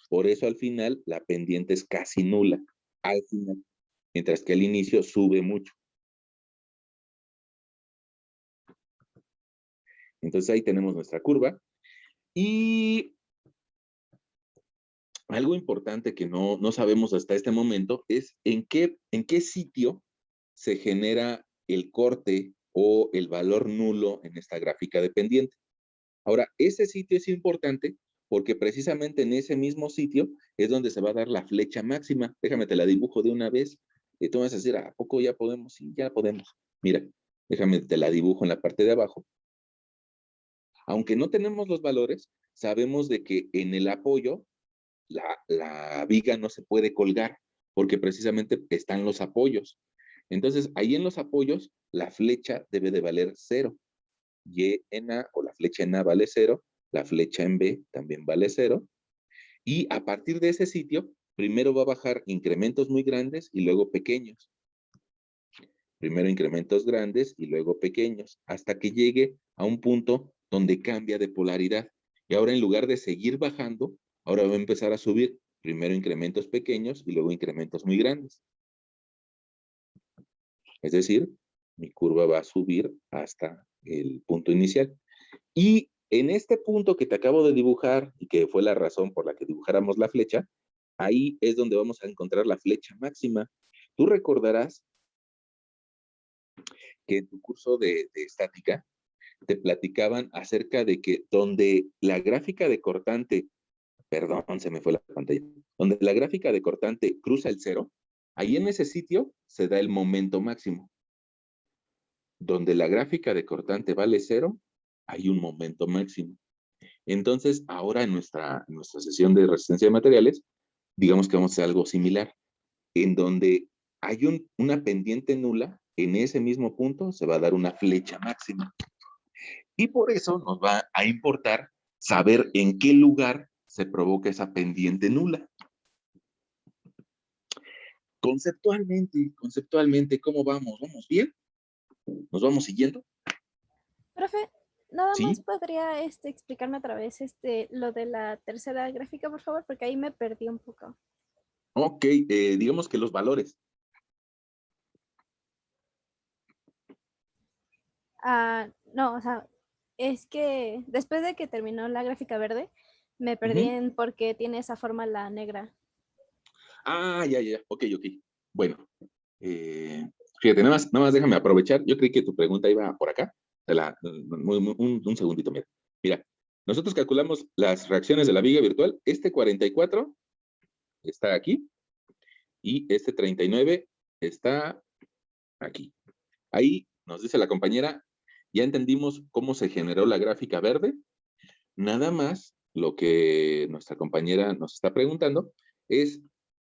Por eso al final la pendiente es casi nula. Al final. Mientras que al inicio sube mucho. Entonces ahí tenemos nuestra curva. Y algo importante que no sabemos hasta este momento es en qué sitio se genera el corte o el valor nulo en esta gráfica de pendiente. Ahora, ese sitio es importante porque precisamente en ese mismo sitio es donde se va a dar la flecha máxima. Déjame, te la dibujo de una vez. Y tú vas a decir, ¿a poco ya podemos? Sí, ya podemos. Mira, déjame, te la dibujo en la parte de abajo. Aunque no tenemos los valores, sabemos de que en el apoyo la viga no se puede colgar porque precisamente están los apoyos. Entonces, ahí en los apoyos, la flecha debe de valer 0. Y en A, o la flecha en A vale 0, la flecha en B también vale 0. Y a partir de ese sitio, primero va a bajar incrementos muy grandes y luego pequeños. Primero incrementos grandes y luego pequeños, hasta que llegue a un punto donde cambia de polaridad. Y ahora en lugar de seguir bajando, ahora va a empezar a subir. Primero incrementos pequeños y luego incrementos muy grandes. Es decir, mi curva va a subir hasta el punto inicial. Y en este punto que te acabo de dibujar, y que fue la razón por la que dibujáramos la flecha, ahí es donde vamos a encontrar la flecha máxima. Tú recordarás que en tu curso de estática te platicaban acerca de que donde la gráfica de cortante, perdón, se me fue la pantalla, donde la gráfica de cortante cruza el 0, ahí en ese sitio se da el momento máximo. Donde la gráfica de cortante vale 0, hay un momento máximo. Entonces, ahora en nuestra sesión de resistencia de materiales, digamos que vamos a hacer algo similar, en donde hay una pendiente nula, en ese mismo punto se va a dar una flecha máxima. Y por eso nos va a importar saber en qué lugar se provoca esa pendiente nula. Conceptualmente, ¿cómo vamos? ¿Vamos bien? ¿Nos vamos siguiendo? Profe, nada más ¿Sí? podría explicarme otra vez lo de la tercera gráfica, por favor, porque ahí me perdí un poco. Ok, digamos que los valores. No, o sea, es que después de que terminó la gráfica verde, me perdí en por qué tiene esa forma la negra. Ah, ya, ok. Bueno, fíjate, nada más déjame aprovechar. Yo creí que tu pregunta iba por acá. Un segundito, mira. Mira, nosotros calculamos las reacciones de la viga virtual. Este 44 está aquí y este 39 está aquí. Ahí nos dice la compañera, ya entendimos cómo se generó la gráfica verde. Nada más lo que nuestra compañera nos está preguntando es,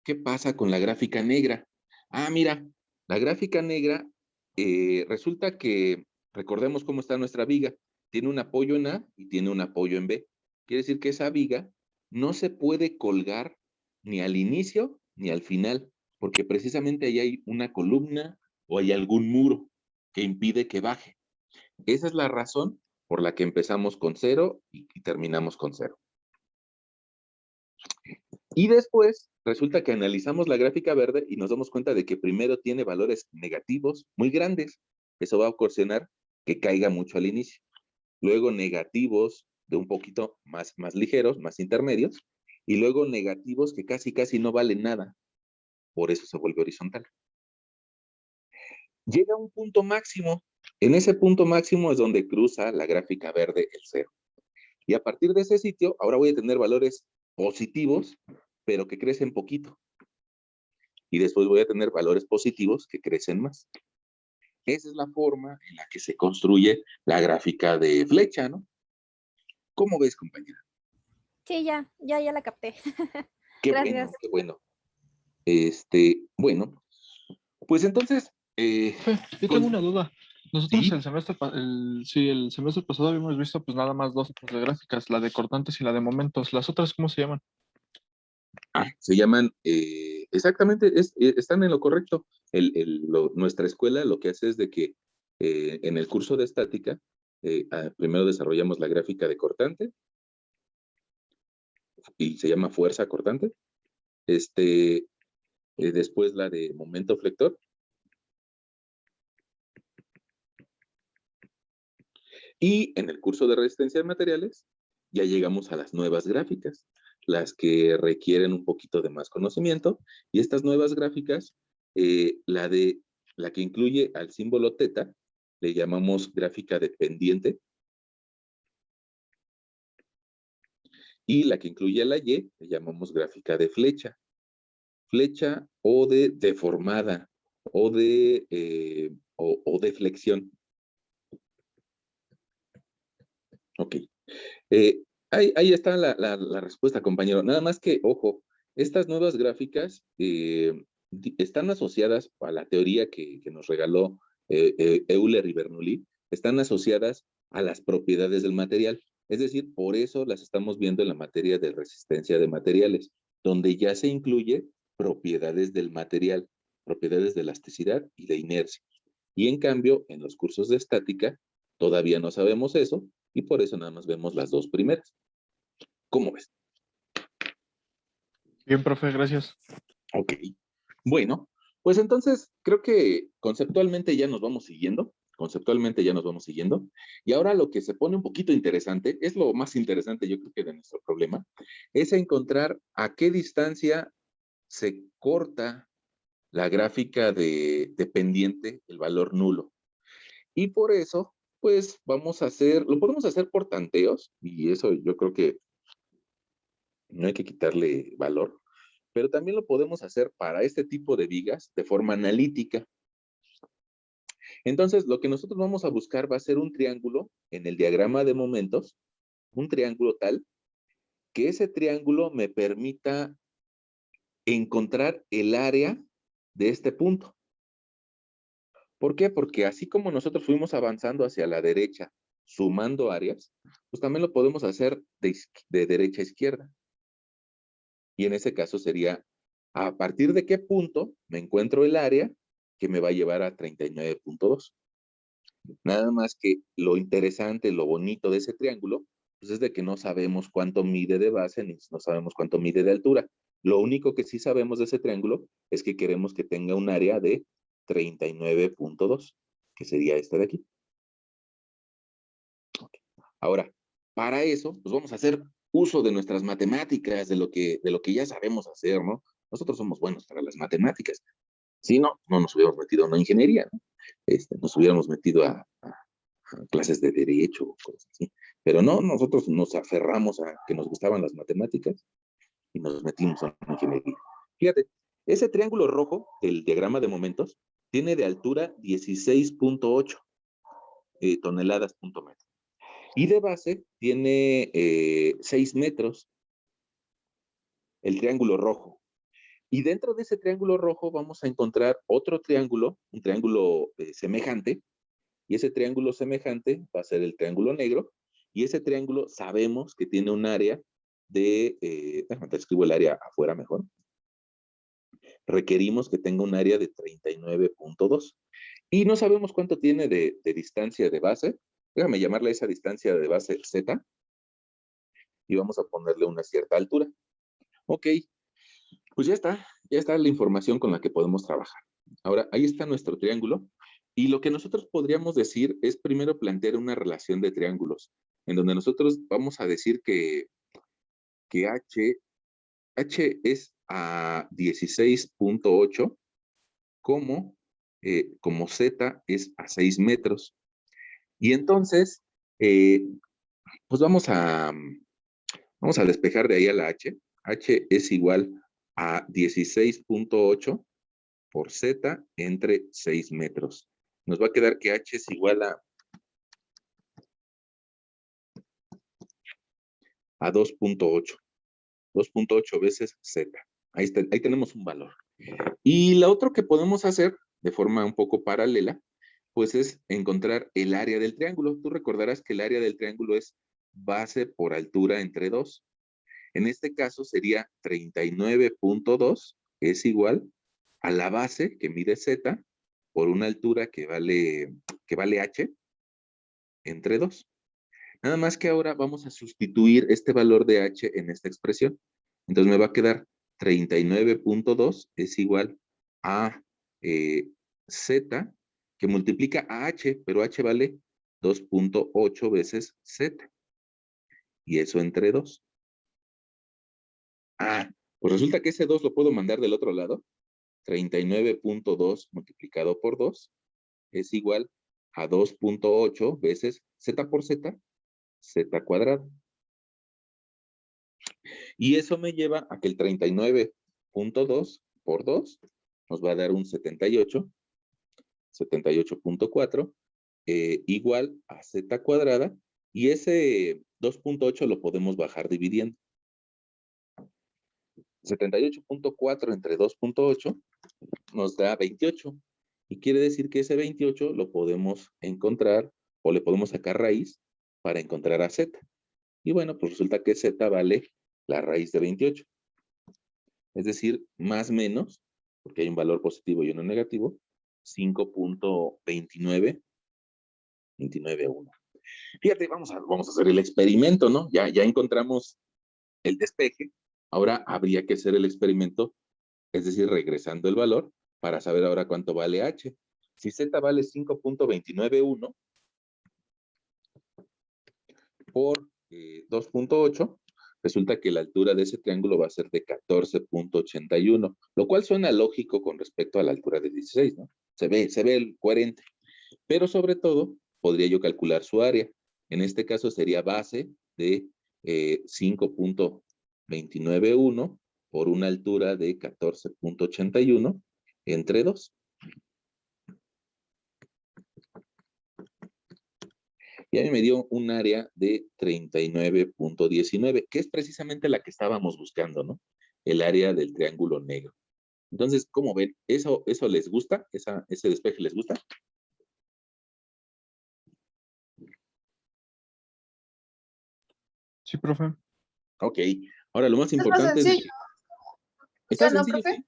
¿qué pasa con la gráfica negra? Ah, mira, la gráfica negra resulta que, recordemos cómo está nuestra viga, tiene un apoyo en A y tiene un apoyo en B. Quiere decir que esa viga no se puede colgar ni al inicio ni al final, porque precisamente ahí hay una columna o hay algún muro que impide que baje. Esa es la razón por la que empezamos con 0 y terminamos con 0. Y después resulta que analizamos la gráfica verde y nos damos cuenta de que primero tiene valores negativos muy grandes. Eso va a ocasionar que caiga mucho al inicio. Luego negativos de un poquito más ligeros, más intermedios. Y luego negativos que casi no valen nada. Por eso se vuelve horizontal. Llega a un punto máximo. En ese punto máximo es donde cruza la gráfica verde el 0. Y a partir de ese sitio, ahora voy a tener valores positivos, pero que crecen poquito. Y después voy a tener valores positivos que crecen más. Esa es la forma en la que se construye la gráfica de flecha, ¿no? ¿Cómo ves, compañera? Sí, ya la capté. Qué Gracias. bueno, qué bueno. Bueno, pues entonces, Profe, yo con- tengo una duda. Nosotros sí, el semestre, el semestre pasado habíamos visto pues nada más dos tipos de gráficas, la de cortantes y la de momentos. ¿Las otras cómo se llaman? se llaman, exactamente, están en lo correcto. Nuestra escuela lo que hace es de que en el curso de estática, primero desarrollamos la gráfica de cortante y se llama fuerza cortante. Después la de momento flector. Y en el curso de resistencia de materiales ya llegamos a las nuevas gráficas, las que requieren un poquito de más conocimiento. Y estas nuevas gráficas, la que incluye al símbolo teta, le llamamos gráfica de pendiente. Y la que incluye a la Y, le llamamos gráfica de flecha. Flecha o de deformada o de flexión. Ok. Ahí está la respuesta, compañero. Nada más que, ojo, estas nuevas gráficas están asociadas a la teoría que nos regaló Euler y Bernoulli, están asociadas a las propiedades del material. Es decir, por eso las estamos viendo en la materia de resistencia de materiales, donde ya se incluye propiedades del material, propiedades de elasticidad y de inercia. Y en cambio, en los cursos de estática, todavía no sabemos eso, y por eso nada más vemos las dos primeras. ¿Cómo ves? Bien, profe, gracias. Ok. Bueno, pues entonces creo que conceptualmente ya nos vamos siguiendo. Conceptualmente ya nos vamos siguiendo. Y ahora lo que se pone un poquito interesante, es lo más interesante yo creo que de nuestro problema, es encontrar a qué distancia se corta la gráfica de pendiente, el valor nulo. Y por eso, pues vamos a hacer, lo podemos hacer por tanteos, y eso yo creo que no hay que quitarle valor, pero también lo podemos hacer para este tipo de vigas de forma analítica. Entonces, lo que nosotros vamos a buscar va a ser un triángulo en el diagrama de momentos, un triángulo tal que ese triángulo me permita encontrar el área de este punto. ¿Por qué? Porque así como nosotros fuimos avanzando hacia la derecha, sumando áreas, pues también lo podemos hacer de derecha a izquierda. Y en ese caso sería, ¿a partir de qué punto me encuentro el área que me va a llevar a 39.2? Nada más que lo interesante, lo bonito de ese triángulo, pues es de que no sabemos cuánto mide de base, ni no sabemos cuánto mide de altura. Lo único que sí sabemos de ese triángulo es que queremos que tenga un área de 39.2, que sería este de aquí. Okay. Ahora, para eso, pues vamos a hacer uso de nuestras matemáticas, de lo que ya sabemos hacer, ¿no? Nosotros somos buenos para las matemáticas. Si no, no nos hubiéramos metido a una ingeniería, ¿no? Nos hubiéramos metido a clases de derecho o cosas así. Pero no, nosotros nos aferramos a que nos gustaban las matemáticas y nos metimos a una ingeniería. Fíjate, ese triángulo rojo del diagrama de momentos tiene de altura 16.8 toneladas punto metro. Y de base tiene 6 metros el triángulo rojo. Y dentro de ese triángulo rojo vamos a encontrar otro triángulo, un triángulo semejante, y ese triángulo semejante va a ser el triángulo negro, y ese triángulo sabemos que tiene un área déjame te escribo el área afuera mejor, requerimos que tenga un área de 39.2, y no sabemos cuánto tiene de distancia de base, déjame llamarle a esa distancia de base Z, y vamos a ponerle una cierta altura. Ok, pues ya está la información con la que podemos trabajar. Ahora, ahí está nuestro triángulo. Y lo que nosotros podríamos decir es primero plantear una relación de triángulos, en donde nosotros vamos a decir que H es a 16.8, como Z es a 6 metros. Y entonces, eh, pues vamos a despejar de ahí a la H. H es igual a 16.8 por Z entre 6 metros. Nos va a quedar que H es igual a 2.8. 2.8 veces Z. Ahí tenemos un valor. Y lo otro que podemos hacer de forma un poco paralela, pues es encontrar el área del triángulo. Tú recordarás que el área del triángulo es base por altura entre 2. En este caso sería 39.2 es igual a la base que mide z por una altura que vale h entre 2. Nada más que ahora vamos a sustituir este valor de h en esta expresión. Entonces me va a quedar 39.2 es igual a z que multiplica a h, pero h vale 2.8 veces z. Y eso entre 2. Ah, pues resulta que ese 2 lo puedo mandar del otro lado. 39.2 multiplicado por 2 es igual a 2.8 veces z por z, z cuadrado. Y eso me lleva a que el 39.2 por 2 nos va a dar un 78.4, igual a z cuadrada, y ese 2.8 lo podemos bajar dividiendo. 78.4 entre 2.8 nos da 28. Y quiere decir que ese 28 lo podemos encontrar o le podemos sacar raíz para encontrar a z. Y bueno, pues resulta que z vale la raíz de 28. Es decir, más o menos, porque hay un valor positivo y uno negativo, 5.29, 29.1. Fíjate, vamos a hacer el experimento, ¿no? Ya encontramos el despeje. Ahora habría que hacer el experimento, es decir, regresando el valor, para saber ahora cuánto vale h. Si z vale 5.291 por 2.8, resulta que la altura de ese triángulo va a ser de 14.81, lo cual suena lógico con respecto a la altura de 16, ¿no? Se ve el coherente. Pero sobre todo, podría yo calcular su área. En este caso sería base de 5.291 por una altura de 14.81 entre 2. Y a mí me dio un área de 39.19, que es precisamente la que estábamos buscando, ¿no? El área del triángulo negro. Entonces, ¿cómo ven? ¿Eso les gusta? ¿Ese despeje les gusta? Sí, profe. Ok. Ahora, lo más Es más importante es de sencillo. que... ¿Está ¿Ya no, sencillo? profe? Sí.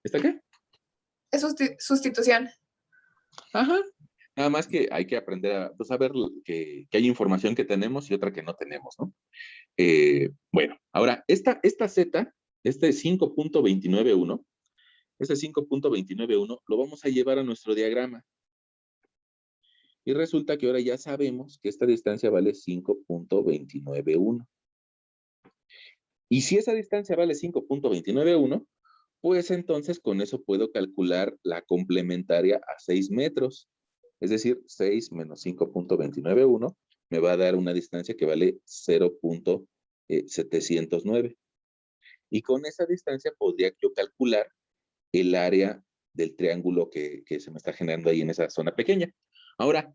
¿Está qué? Es sustitución. Ajá. Nada más que hay que aprender a ver que hay información que tenemos y otra que no tenemos, ¿no? Bueno, ahora, esta Z, este 5.291, ese 5.291 lo vamos a llevar a nuestro diagrama. Y resulta que ahora ya sabemos que esta distancia vale 5.291. Y si esa distancia vale 5.291, pues entonces con eso puedo calcular la complementaria a 6 metros. Es decir, 6 menos 5.291 me va a dar una distancia que vale 0.709. Y con esa distancia podría yo calcular el área del triángulo que se me está generando ahí en esa zona pequeña. Ahora,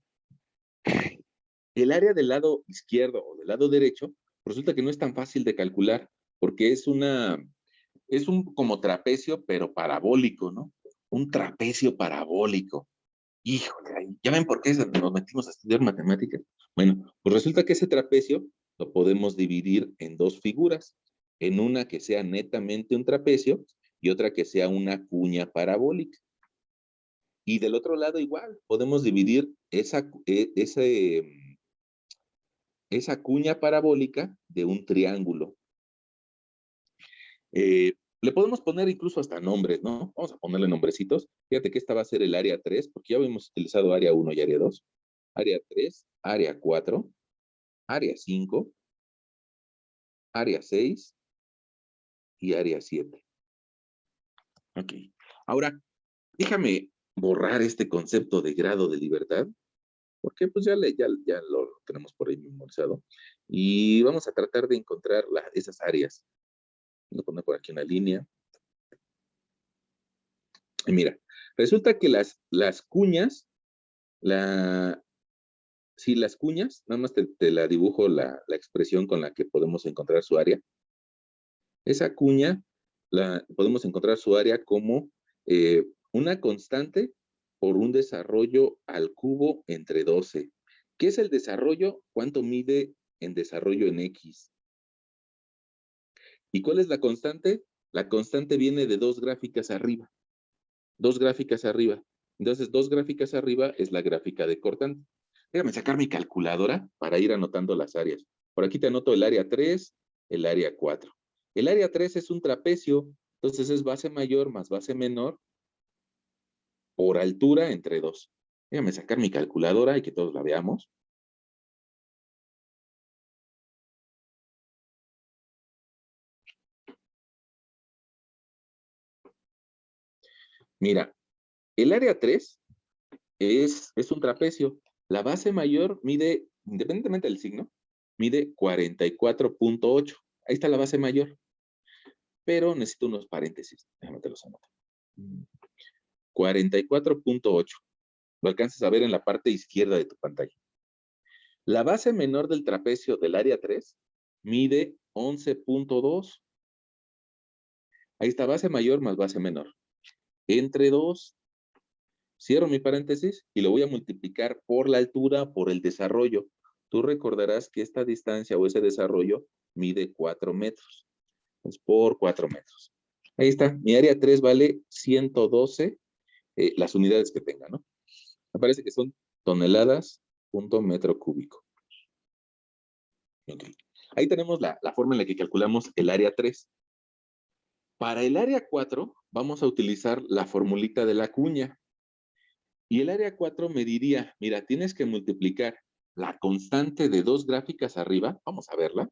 el área del lado izquierdo o del lado derecho resulta que no es tan fácil de calcular porque es un como trapecio, pero parabólico, ¿no? Un trapecio parabólico. Híjole, ¿ya ven por qué nos metimos a estudiar matemáticas? Bueno, pues resulta que ese trapecio lo podemos dividir en dos figuras, en una que sea netamente un trapecio y otra que sea una cuña parabólica. Y del otro lado igual, podemos dividir esa cuña parabólica de un triángulo. Le podemos poner incluso hasta nombres, ¿no? Vamos a ponerle nombrecitos. Fíjate que esta va a ser el área 3, porque ya habíamos utilizado área 1 y área 2. Área 3, área 4, área 5, área 6 y área 7. Ok. Ahora, déjame borrar este concepto de grado de libertad, porque pues ya lo tenemos por ahí memorizado. Y vamos a tratar de encontrar esas áreas. Voy a poner por aquí una línea. Y mira, resulta que las cuñas, si las cuñas, nada más te la dibujo la expresión con la que podemos encontrar su área. Esa cuña, podemos encontrar su área como una constante por un desarrollo al cubo entre 12. ¿Qué es el desarrollo? ¿Cuánto mide en desarrollo en X? ¿Y cuál es la constante? La constante viene de dos gráficas arriba. Dos gráficas arriba. Entonces, dos gráficas arriba es la gráfica de cortante. Déjame sacar mi calculadora para ir anotando las áreas. Por aquí te anoto el área 3, el área 4. El área 3 es un trapecio, entonces es base mayor más base menor por altura entre 2. Déjame sacar mi calculadora y que todos la veamos. Mira, el área 3 es un trapecio. La base mayor mide, independientemente del signo, mide 44.8. Ahí está la base mayor. Pero necesito unos paréntesis. Déjame te los anoto. 44.8. Lo alcanzas a ver en la parte izquierda de tu pantalla. La base menor del trapecio del área 3 mide 11.2. Ahí está base mayor más base menor. Entre 2. Cierro mi paréntesis y lo voy a multiplicar por la altura, por el desarrollo. Tú recordarás que esta distancia o ese desarrollo mide 4 metros. Entonces, por 4 metros. Ahí está. Mi área 3 vale 112, las unidades que tenga, ¿no? Me parece que son toneladas punto metro cúbico. Okay. Ahí tenemos la forma en la que calculamos el área 3. Para el área 4 vamos a utilizar la formulita de la cuña. Y el área 4 me diría, mira, tienes que multiplicar la constante de dos gráficas arriba. Vamos a verla.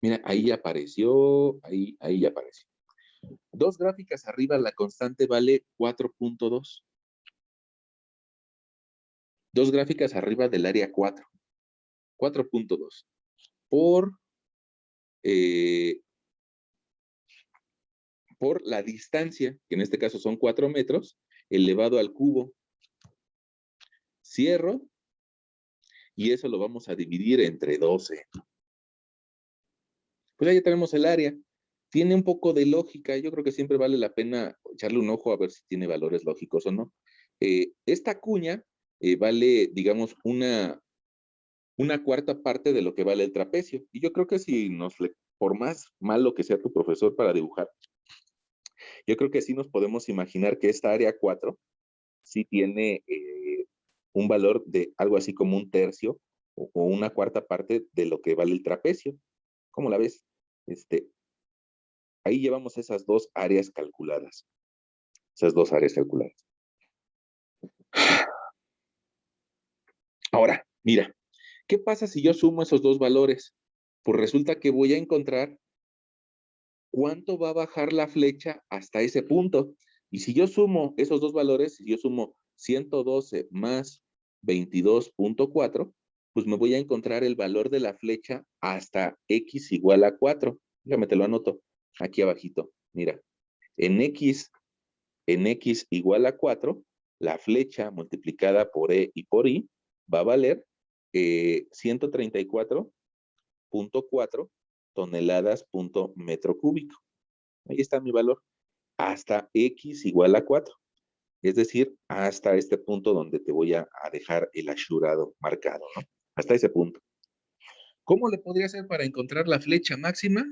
Mira, ahí ya apareció, ahí ya apareció. Dos gráficas arriba, la constante vale 4.2. Dos gráficas arriba del área 4. 4.2. Por la distancia, que en este caso son 4 metros, elevado al cubo. Cierro, y eso lo vamos a dividir entre 12. Pues ya tenemos el área. Tiene un poco de lógica, yo creo que siempre vale la pena echarle un ojo a ver si tiene valores lógicos o no. Esta cuña vale, digamos, una cuarta parte de lo que vale el trapecio. Y yo creo que si por más malo que sea tu profesor para dibujar, yo creo que sí nos podemos imaginar que esta área 4 sí tiene un valor de algo así como un tercio o una cuarta parte de lo que vale el trapecio. ¿Cómo la ves? Ahí llevamos esas dos áreas calculadas. Esas dos áreas calculadas. Ahora, mira, ¿qué pasa si yo sumo esos dos valores? Pues resulta que voy a encontrar cuánto va a bajar la flecha hasta ese punto. Y si yo sumo esos dos valores, si yo sumo 112 más 22.4, pues me voy a encontrar el valor de la flecha hasta x igual a 4. Déjame te lo anoto aquí abajito. Mira, en x igual a 4, la flecha multiplicada por e y por i va a valer 134.4 toneladas punto metro cúbico. Ahí está mi valor. Hasta x igual a 4. Es decir, hasta este punto donde te voy a dejar el asurado marcado, ¿no? Hasta ese punto. ¿Cómo le podría hacer para encontrar la flecha máxima?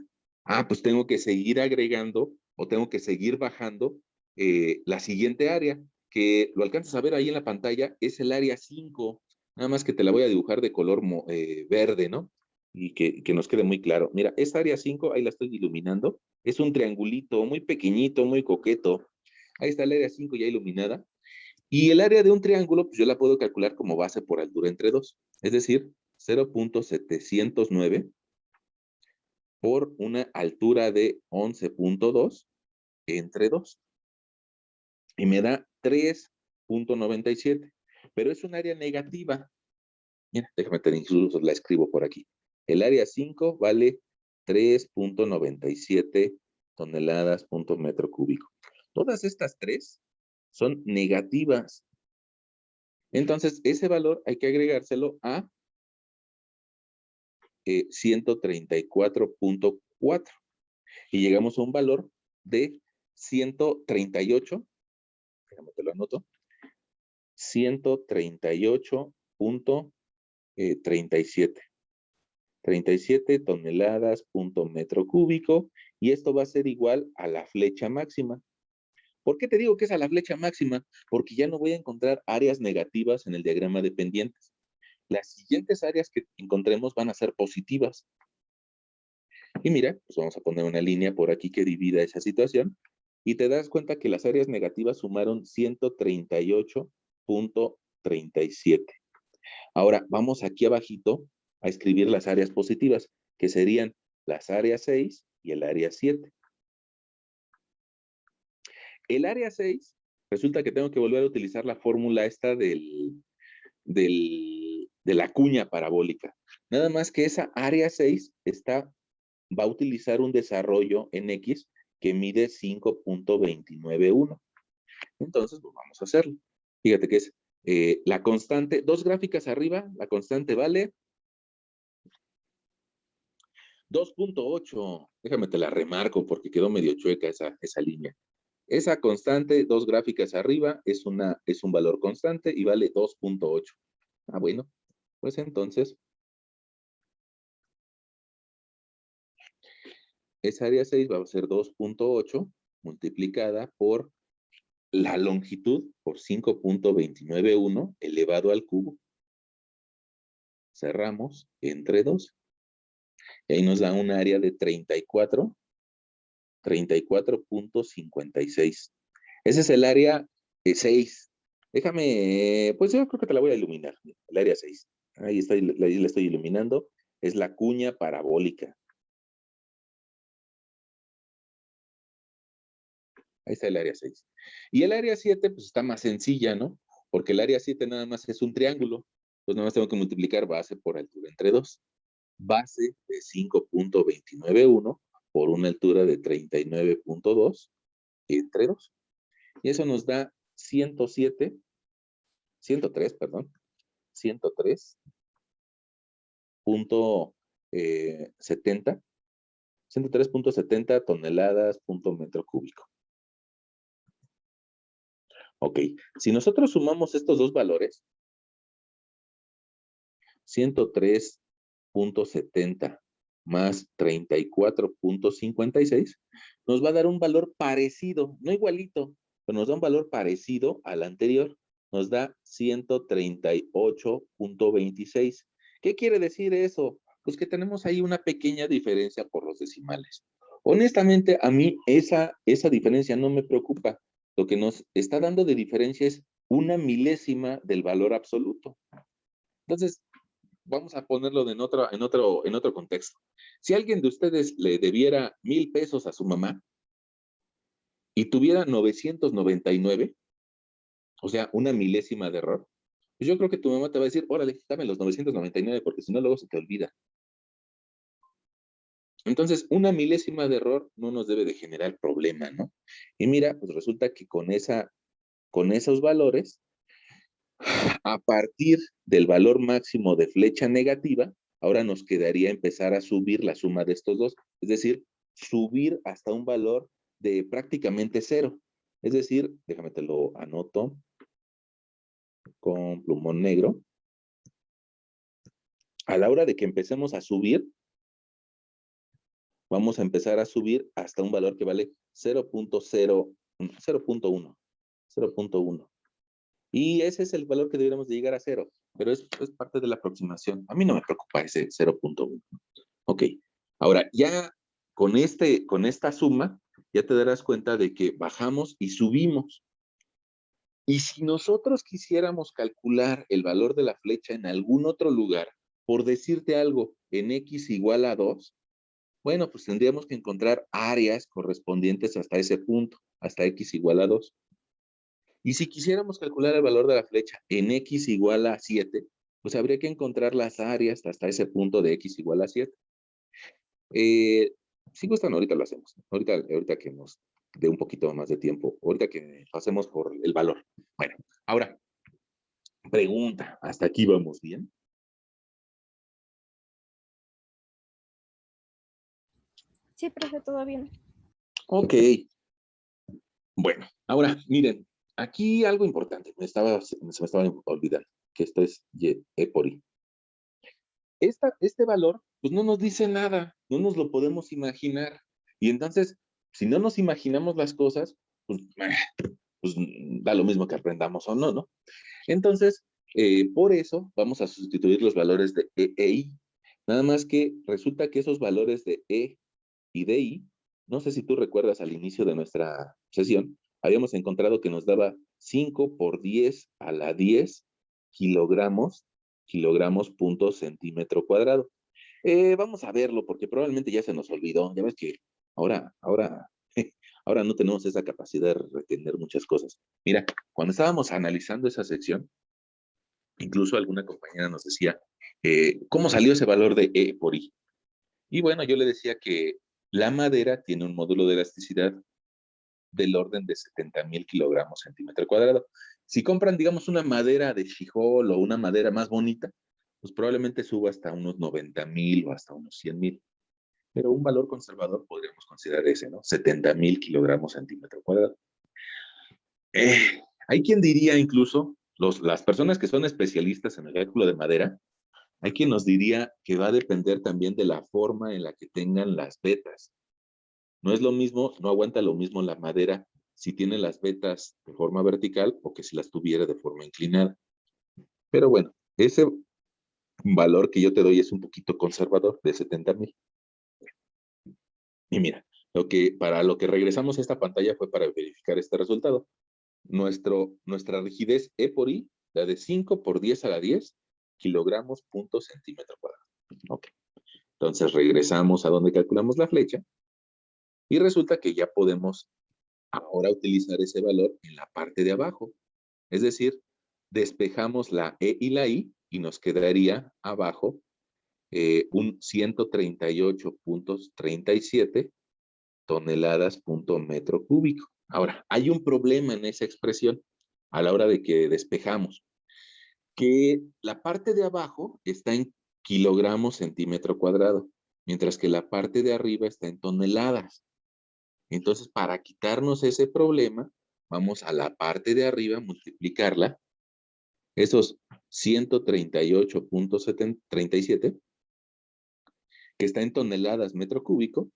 Pues tengo que seguir agregando o tengo que seguir bajando la siguiente área, que lo alcanzas a ver ahí en la pantalla, es el área 5. Nada más que te la voy a dibujar de color verde, ¿no? Y que nos quede muy claro. Mira, esta área 5, ahí la estoy iluminando, es un triangulito muy pequeñito, muy coqueto. Ahí está el área 5 ya iluminada. Y el área de un triángulo, pues yo la puedo calcular como base por altura entre 2. Es decir, 0.709 por una altura de 11.2 entre 2. Y me da 3.97. Pero es un área negativa. Mira, déjame te incluso la escribo por aquí. El área 5 vale 3.97 toneladas punto metro cúbico. Todas estas tres son negativas. Entonces, ese valor hay que agregárselo a 134.4 y llegamos a un valor de 138 déjame te lo anoto, 138.37. 37 toneladas punto metro cúbico, y esto va a ser igual a la flecha máxima. ¿Por qué te digo que es a la flecha máxima? Porque ya no voy a encontrar áreas negativas en el diagrama de pendientes. Las siguientes áreas que encontremos van a ser positivas. Y mira, pues vamos a poner una línea por aquí que divida esa situación, y te das cuenta que las áreas negativas sumaron 138.37. Ahora, vamos aquí abajito a escribir las áreas positivas, que serían las áreas 6 y el área 7. El área 6, resulta que tengo que volver a utilizar la fórmula esta de la cuña parabólica. Nada más que esa área 6 va a utilizar un desarrollo en X que mide 5.291. Entonces, pues vamos a hacerlo. Fíjate que es la constante, dos gráficas arriba, la constante vale 2.8. Déjame te la remarco porque quedó medio chueca esa línea. Esa constante, dos gráficas arriba, es un valor constante y vale 2.8. Ah, bueno, pues entonces, esa área 6 va a ser 2.8 multiplicada por la longitud, por 5.291 elevado al cubo. Cerramos entre 2. Y ahí nos da un área de 34.56. Ese es el área 6. Déjame, pues yo creo que te la voy a iluminar. El área 6. Ahí la estoy iluminando. Es la cuña parabólica. Ahí está el área 6. Y el área 7, pues está más sencilla, ¿no? Porque el área 7 nada más es un triángulo. Pues nada más tengo que multiplicar base por altura entre 2. Base de 5.291 por una altura de 39.2 entre 2. Y eso nos da 103, perdón, 103.70 toneladas punto metro cúbico. Ok, si nosotros sumamos estos dos valores, 103.70 más 34.56, nos va a dar un valor parecido, no igualito, pero nos da un valor parecido al anterior. Nos da 138.26. ¿Qué quiere decir eso? Pues que tenemos ahí una pequeña diferencia por los decimales. Honestamente, a mí esa diferencia no me preocupa. Lo que nos está dando de diferencia es una milésima del valor absoluto. Entonces, vamos a ponerlo en otro contexto. Si alguien de ustedes le debiera 1,000 pesos a su mamá y tuviera 999, o sea, una milésima de error, pues yo creo que tu mamá te va a decir, órale, dame los 999, porque si no, luego se te olvida. Entonces, una milésima de error no nos debe de generar problema, ¿no? Y mira, pues resulta que con esos valores, a partir del valor máximo de flecha negativa, ahora nos quedaría empezar a subir la suma de estos dos, es decir, subir hasta un valor de prácticamente 0. Es decir, déjame te lo anoto con plumón negro. A la hora de que empecemos a subir, vamos a empezar a subir hasta un valor que vale 0.1. Y ese es el valor que deberíamos de llegar a 0, pero es parte de la aproximación. A mí no me preocupa ese 0.1. Ok, ahora ya con esta suma, ya te darás cuenta de que bajamos y subimos. Y si nosotros quisiéramos calcular el valor de la flecha en algún otro lugar, por decirte algo, en x igual a 2, bueno, pues tendríamos que encontrar áreas correspondientes hasta ese punto, hasta x igual a 2. Y si quisiéramos calcular el valor de la flecha en x igual a 7, pues habría que encontrar las áreas hasta ese punto de x igual a 7. Si gustan, ahorita lo hacemos. Ahorita que nos dé un poquito más de tiempo. Ahorita que pasemos por el valor. Bueno, ahora, pregunta. ¿Hasta aquí vamos bien? Sí, profe, todo bien. Ok. Bueno, ahora, miren. aquí algo importante, se me estaba olvidando, que esto es E por I. Este valor, pues no nos dice nada, no nos lo podemos imaginar. Y entonces, si no nos imaginamos las cosas, pues da lo mismo que aprendamos o no, ¿no? Entonces, por eso vamos a sustituir los valores de E e I. Nada más que resulta que esos valores de E y de I, no sé si tú recuerdas al inicio de nuestra sesión, habíamos encontrado que nos daba 5 por 10 a la 10 kilogramos punto centímetro cuadrado. Vamos a verlo porque probablemente ya se nos olvidó. Ya ves que ahora, ahora no tenemos esa capacidad de retener muchas cosas. Mira, cuando estábamos analizando esa sección, incluso alguna compañera nos decía, ¿cómo salió ese valor de E por I? Y bueno, yo le decía que la madera tiene un módulo de elasticidad del orden de 70,000 kilogramos centímetro cuadrado. Si compran, digamos, una madera de Chijol o una madera más bonita, pues probablemente suba hasta unos 90,000 o hasta unos 100,000. Pero un valor conservador podríamos considerar ese, ¿no? 70,000 kilogramos centímetro cuadrado. Hay quien diría incluso, las personas que son especialistas en el cálculo de madera, hay quien nos diría que va a depender también de la forma en la que tengan las vetas. No es lo mismo, no aguanta lo mismo la madera si tiene las vetas de forma vertical o que si las tuviera de forma inclinada. Pero bueno, ese valor que yo te doy es un poquito conservador, de 70,000. Y mira, para lo que regresamos a esta pantalla fue para verificar este resultado. Nuestra rigidez E por I, la de 5 por 10 a la 10 kilogramos punto centímetro cuadrado. Ok. Entonces regresamos a donde calculamos la flecha y resulta que ya podemos ahora utilizar ese valor en la parte de abajo. Es decir, despejamos la E y la I y nos quedaría abajo un 138.37 toneladas punto metro cúbico. Ahora, hay un problema en esa expresión a la hora de que despejamos, que la parte de abajo está en kilogramos centímetro cuadrado, mientras que la parte de arriba está en toneladas. Entonces, para quitarnos ese problema, vamos a la parte de arriba, multiplicarla, esos 138.37, que está en toneladas metro cúbico,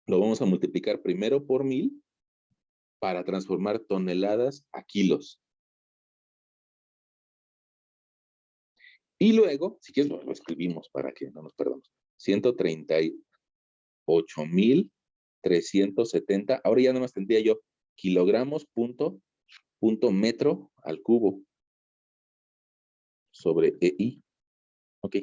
lo vamos a multiplicar primero por 1000 para transformar toneladas a kilos. Y luego, si quieres, lo escribimos para que no nos perdamos. 138,370. Ahora ya nada más tendría yo kilogramos punto metro al cubo sobre EI. Ok.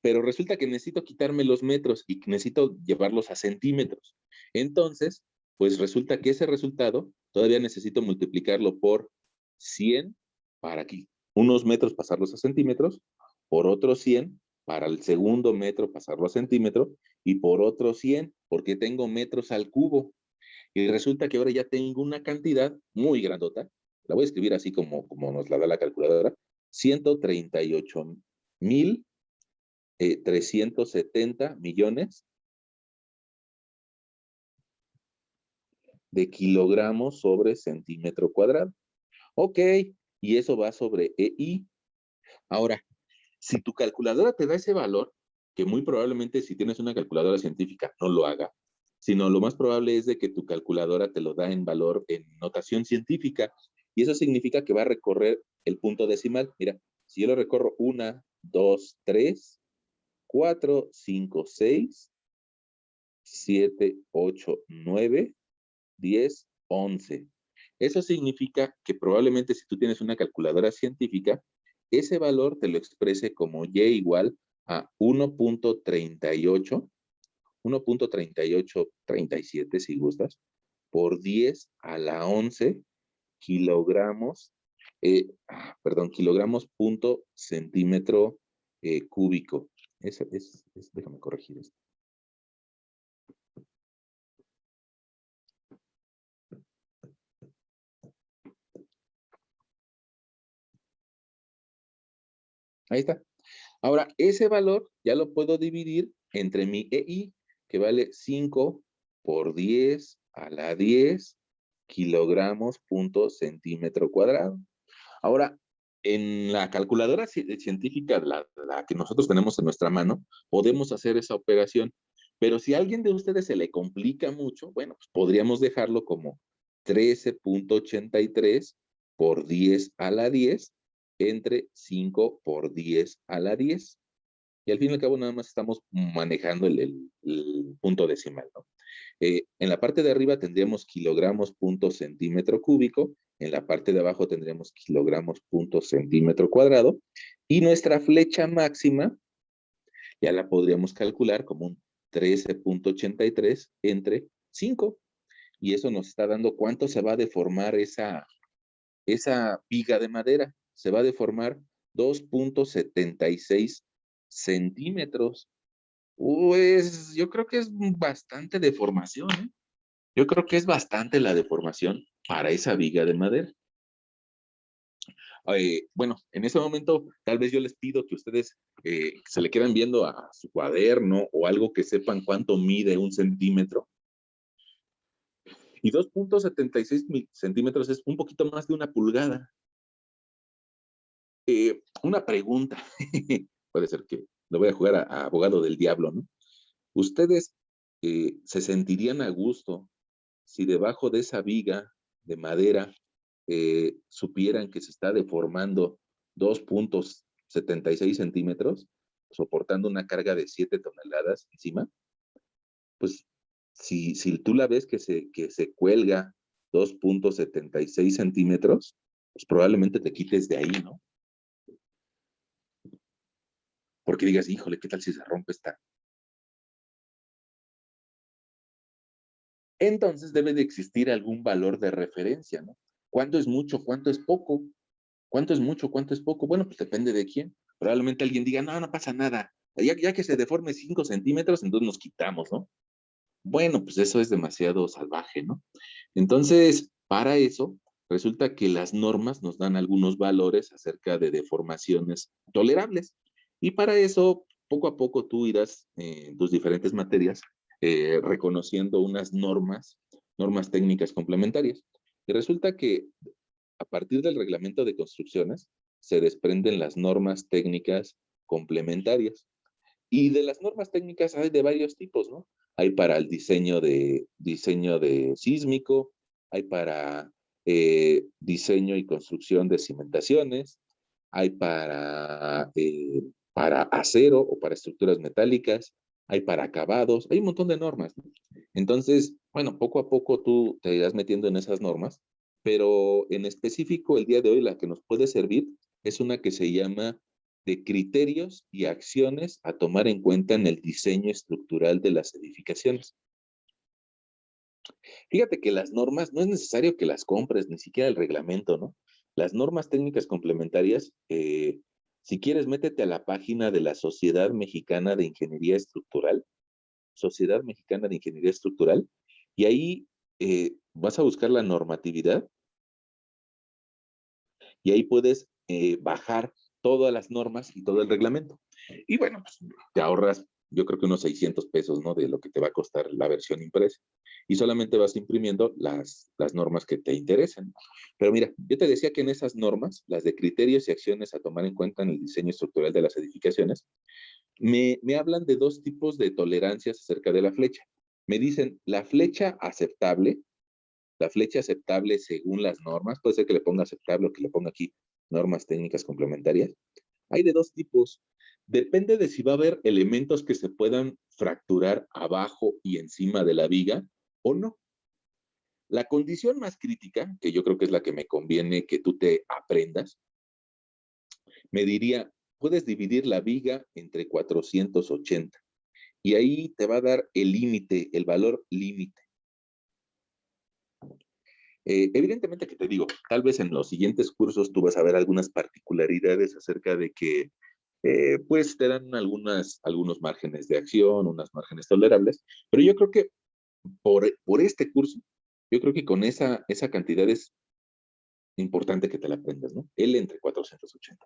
Pero resulta que necesito quitarme los metros y necesito llevarlos a centímetros. Entonces, pues resulta que ese resultado todavía necesito multiplicarlo por 100 para aquí. Unos metros pasarlos a centímetros, por otros 100 para el segundo metro pasarlo a centímetro y por otros 100 porque tengo metros al cubo. Y resulta que ahora ya tengo una cantidad muy grandota. La voy a escribir así como nos la da la calculadora. 138,370 millones de kilogramos sobre centímetro cuadrado. Ok, y eso va sobre EI. Ahora, si tu calculadora te da ese valor, que muy probablemente si tienes una calculadora científica no lo haga, sino lo más probable es de que tu calculadora te lo da en valor en notación científica, y eso significa que va a recorrer el punto decimal. Mira, si yo lo recorro 1, 2, 3, 4, 5, 6, 7, 8, 9, 10, 11. Eso significa que probablemente si tú tienes una calculadora científica, ese valor te lo exprese como Y igual a 1.3837 si gustas, por 10 a la 11 kilogramos, kilogramos punto centímetro cúbico. Déjame corregir esto. Ahí está. Ahora, ese valor ya lo puedo dividir entre mi EI, que vale 5 por 10 a la 10 kilogramos punto centímetro cuadrado. Ahora, en la calculadora científica, la que nosotros tenemos en nuestra mano, podemos hacer esa operación. Pero si a alguien de ustedes se le complica mucho, bueno, pues podríamos dejarlo como 13.83 por 10 a la 10 entre 5 por 10 a la 10. Y al fin y al cabo nada más estamos manejando el punto decimal, ¿no? En la parte de arriba tendríamos kilogramos punto centímetro cúbico, en la parte de abajo tendríamos kilogramos punto centímetro cuadrado, y nuestra flecha máxima ya la podríamos calcular como un 13.83 entre 5, y eso nos está dando cuánto se va a deformar esa viga de madera. Se va a deformar 2.76 centímetros. Pues yo creo que es bastante deformación, ¿eh? Yo creo que es bastante la deformación para esa viga de madera. Bueno, en ese momento tal vez yo les pido que ustedes se le quedan viendo a su cuaderno o algo que sepan cuánto mide un centímetro. Y 2.76 centímetros es un poquito más de una pulgada. Una pregunta, puede ser que lo voy a jugar a abogado del diablo, ¿no? ¿Ustedes se sentirían a gusto si debajo de esa viga de madera supieran que se está deformando 2.76 centímetros, soportando una carga de 7 toneladas encima? Pues si tú la ves que se cuelga 2.76 centímetros, pues probablemente te quites de ahí, ¿no? Porque digas, híjole, ¿qué tal si se rompe esta? Entonces debe de existir algún valor de referencia, ¿no? ¿Cuánto es mucho? ¿Cuánto es poco? ¿Cuánto es mucho? ¿Cuánto es poco? Bueno, pues depende de quién. Probablemente alguien diga, no, no pasa nada. Ya que se deforme 5 centímetros, entonces nos quitamos, ¿no? Bueno, pues eso es demasiado salvaje, ¿no? Entonces, para eso, resulta que las normas nos dan algunos valores acerca de deformaciones tolerables. Y para eso, poco a poco tú irás en tus diferentes materias reconociendo unas normas técnicas complementarias. Y resulta que a partir del reglamento de construcciones se desprenden las normas técnicas complementarias. Y de las normas técnicas hay de varios tipos, ¿no? Hay para el diseño de sísmico, hay para diseño y construcción de cimentaciones, hay para acero o para estructuras metálicas, hay para acabados, hay un montón de normas, ¿no? Entonces, bueno, poco a poco tú te irás metiendo en esas normas, pero en específico el día de hoy la que nos puede servir es una que se llama de criterios y acciones a tomar en cuenta en el diseño estructural de las edificaciones. Fíjate que las normas no es necesario que las compres, ni siquiera el reglamento, ¿no? Las normas técnicas complementarias, si quieres, métete a la página de la Sociedad Mexicana de Ingeniería Estructural, Sociedad Mexicana de Ingeniería Estructural, y ahí vas a buscar la normatividad y ahí puedes bajar todas las normas y todo el reglamento. Y bueno, pues te ahorras, yo creo que unos 600 pesos, ¿no? De lo que te va a costar la versión impresa. Y solamente vas imprimiendo las normas que te interesen. Pero mira, yo te decía que en esas normas, las de criterios y acciones a tomar en cuenta en el diseño estructural de las edificaciones, me hablan de dos tipos de tolerancias acerca de la flecha. Me dicen, la flecha aceptable según las normas, puede ser que le ponga aceptable o que le ponga aquí normas técnicas complementarias. Hay de dos tipos. Depende de si va a haber elementos que se puedan fracturar abajo y encima de la viga o no. La condición más crítica, que yo creo que es la que me conviene que tú te aprendas, me diría, puedes dividir la viga entre 480 y ahí te va a dar el límite, el valor límite. Evidentemente que te digo, tal vez en los siguientes cursos tú vas a ver algunas particularidades acerca de que pues te dan algunos márgenes de acción, unas márgenes tolerables, pero yo creo que por este curso, yo creo que con esa cantidad es importante que te la aprendas, ¿no? L entre 480.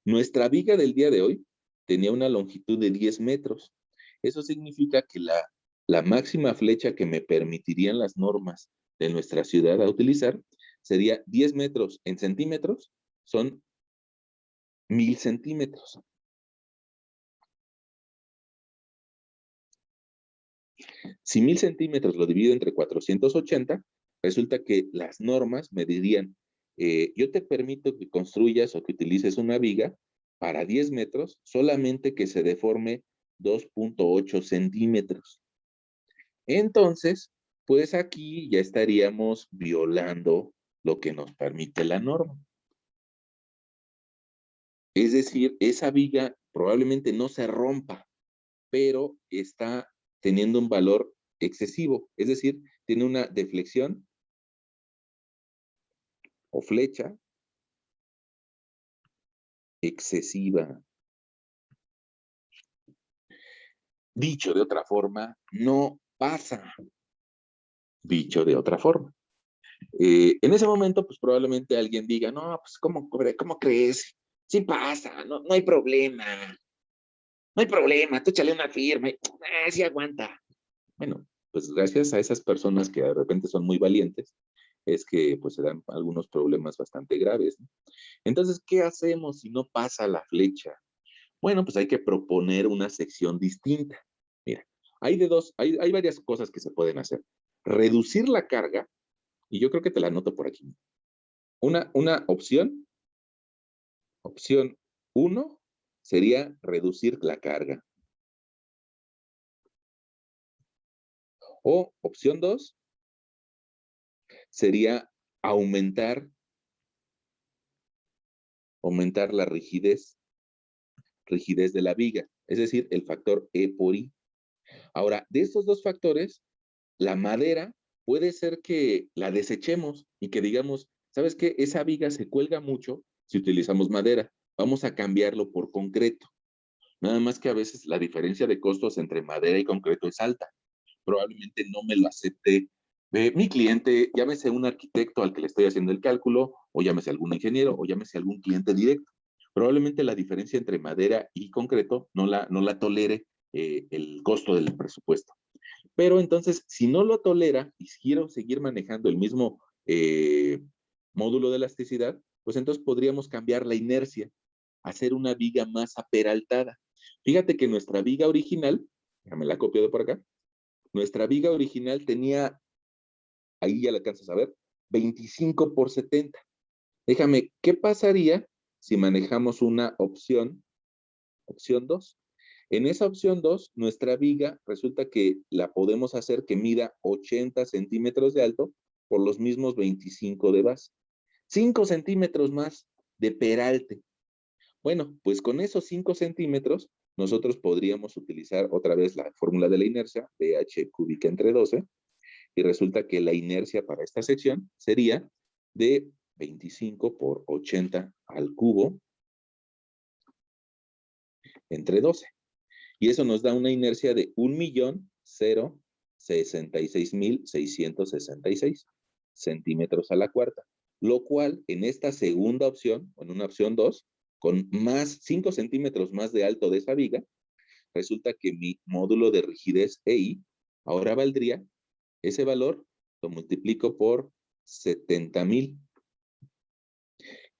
Nuestra viga del día de hoy tenía una longitud de 10 metros. Eso significa que la máxima flecha que me permitirían las normas de nuestra ciudad a utilizar sería 10 metros en centímetros, son 1000 centímetros. Si 1000 centímetros lo divido entre 480, resulta que las normas me dirían, yo te permito que construyas o que utilices una viga para 10 metros, solamente que se deforme 2.8 centímetros. Entonces, pues aquí ya estaríamos violando lo que nos permite la norma. Es decir, esa viga probablemente no se rompa, pero está teniendo un valor excesivo. Es decir, tiene una deflexión o flecha excesiva. Dicho de otra forma, no pasa. Dicho de otra forma. En ese momento, pues probablemente alguien diga, no, pues ¿cómo crees? Sí pasa, no hay problema. No hay problema, tú échale una firma. Sí aguanta. Bueno, pues gracias a esas personas que de repente son muy valientes, es que pues se dan algunos problemas bastante graves, ¿no? Entonces, ¿qué hacemos si no pasa la flecha? Bueno, pues hay que proponer una sección distinta. Mira, hay varias cosas que se pueden hacer. Reducir la carga, y yo creo que te la anoto por aquí. Una opción 1 sería reducir la carga. O opción 2 sería aumentar la rigidez de la viga, es decir, el factor E por I. Ahora, de estos dos factores, la madera puede ser que la desechemos y que digamos, ¿sabes qué? Esa viga se cuelga mucho si utilizamos madera. Vamos a cambiarlo por concreto. Nada más que a veces la diferencia de costos entre madera y concreto es alta. Probablemente no me lo acepte mi cliente, llámese un arquitecto al que le estoy haciendo el cálculo, o llámese algún ingeniero, o llámese algún cliente directo. Probablemente la diferencia entre madera y concreto no la tolere el costo del presupuesto. Pero entonces, si no lo tolera y quiero seguir manejando el mismo módulo de elasticidad, pues entonces podríamos cambiar la inercia, hacer una viga más aperaltada. Fíjate que nuestra viga original, déjame la copio de por acá, nuestra viga original tenía, ahí ya la alcanzas a ver, 25 por 70. Déjame, ¿qué pasaría si manejamos una opción 2? En esa opción 2, nuestra viga resulta que la podemos hacer que mida 80 centímetros de alto por los mismos 25 de base. 5 centímetros más de peralte. Bueno, pues con esos 5 centímetros, nosotros podríamos utilizar otra vez la fórmula de la inercia, BH cúbica entre 12, y resulta que la inercia para esta sección sería de 25 por 80 al cubo entre 12. Y eso nos da una inercia de 1.066.666 centímetros a la cuarta. Lo cual, en esta segunda opción, o en una opción 2, con más 5 centímetros más de alto de esa viga, resulta que mi módulo de rigidez EI ahora valdría, ese valor lo multiplico por 70,000.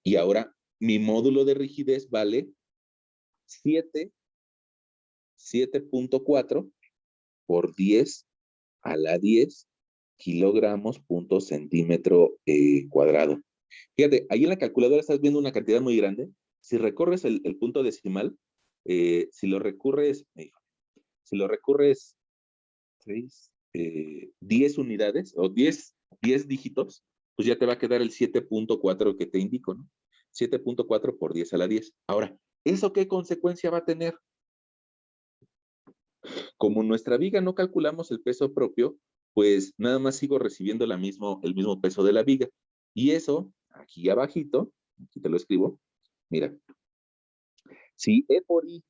Y ahora mi módulo de rigidez vale 7.4 por 10 a la 10 kilogramos punto centímetro cuadrado. Fíjate, ahí en la calculadora estás viendo una cantidad muy grande. Si recorres el punto decimal, si lo recurres 10 unidades o 10 dígitos, pues ya te va a quedar el 7.4 que te indico, ¿no? 7.4 por 10 a la 10. Ahora, ¿eso qué consecuencia va a tener? Como en nuestra viga no calculamos el peso propio, pues nada más sigo recibiendo el mismo peso de la viga. Y eso, aquí abajito, aquí te lo escribo, mira, si E por I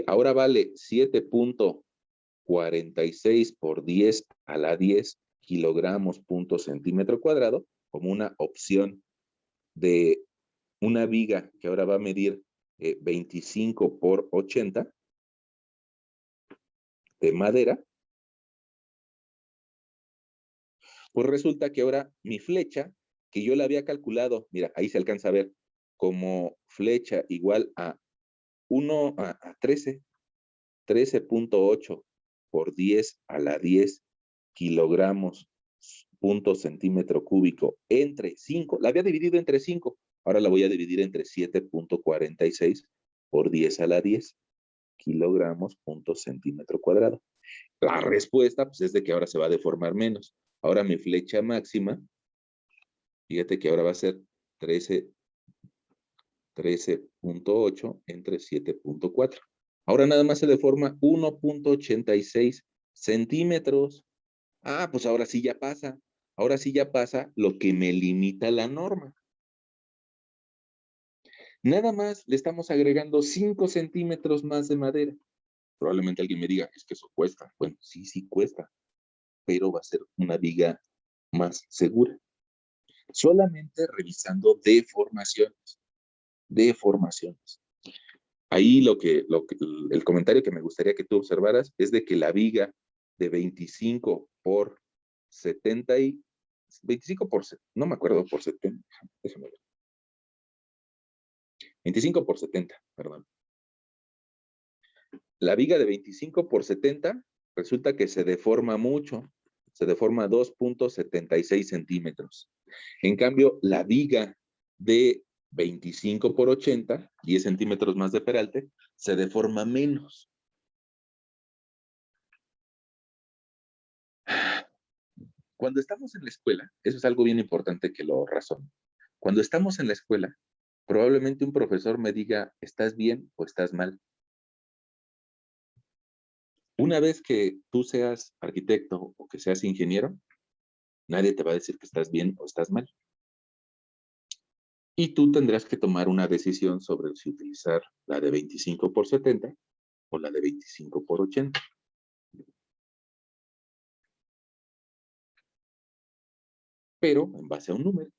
ahora vale 7.46 por 10 a la 10 kilogramos punto centímetro cuadrado, como una opción de una viga que ahora va a medir 25 por 80 de madera, Pues resulta que ahora mi flecha, que yo la había calculado, mira, ahí se alcanza a ver, como flecha igual a 13.8 por 10 a la 10 kilogramos punto centímetro cúbico entre 5. La había dividido entre 5, ahora la voy a dividir entre 7.46 por 10 a la 10 kilogramos punto centímetro cuadrado. La respuesta pues, es de que ahora se va a deformar menos. Ahora mi flecha máxima, fíjate que ahora va a ser 13.8 entre 7.4. Ahora nada más se deforma 1.86 centímetros. Ah, pues ahora sí ya pasa. Ahora sí ya pasa lo que me limita la norma. Nada más le estamos agregando 5 centímetros más de madera. Probablemente alguien me diga, es que eso cuesta. Bueno, sí, sí cuesta, pero va a ser una viga más segura. Solamente revisando deformaciones. Deformaciones. Ahí el comentario que me gustaría que tú observaras es de que la viga de 25 por 70 y 25 por, no me acuerdo por 70, déjame ver. 25 por 70, perdón. La viga de 25 por 70 resulta que se deforma mucho, se deforma 2.76 centímetros. En cambio, la viga de 25 por 80, 10 centímetros más de peralte, se deforma menos. Cuando estamos en la escuela, eso es algo bien importante que lo razono. Cuando estamos en la escuela, probablemente un profesor me diga, ¿estás bien o estás mal? Una vez que tú seas arquitecto o que seas ingeniero, nadie te va a decir que estás bien o estás mal. Y tú tendrás que tomar una decisión sobre si utilizar la de 25 por 70 o la de 25 por 80. Pero en base a un número.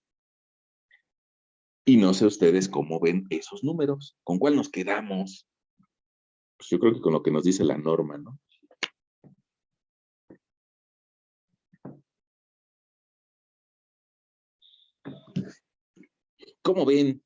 Y no sé ustedes cómo ven esos números. ¿Con cuál nos quedamos? Pues yo creo que con lo que nos dice la norma, ¿no? ¿Cómo ven?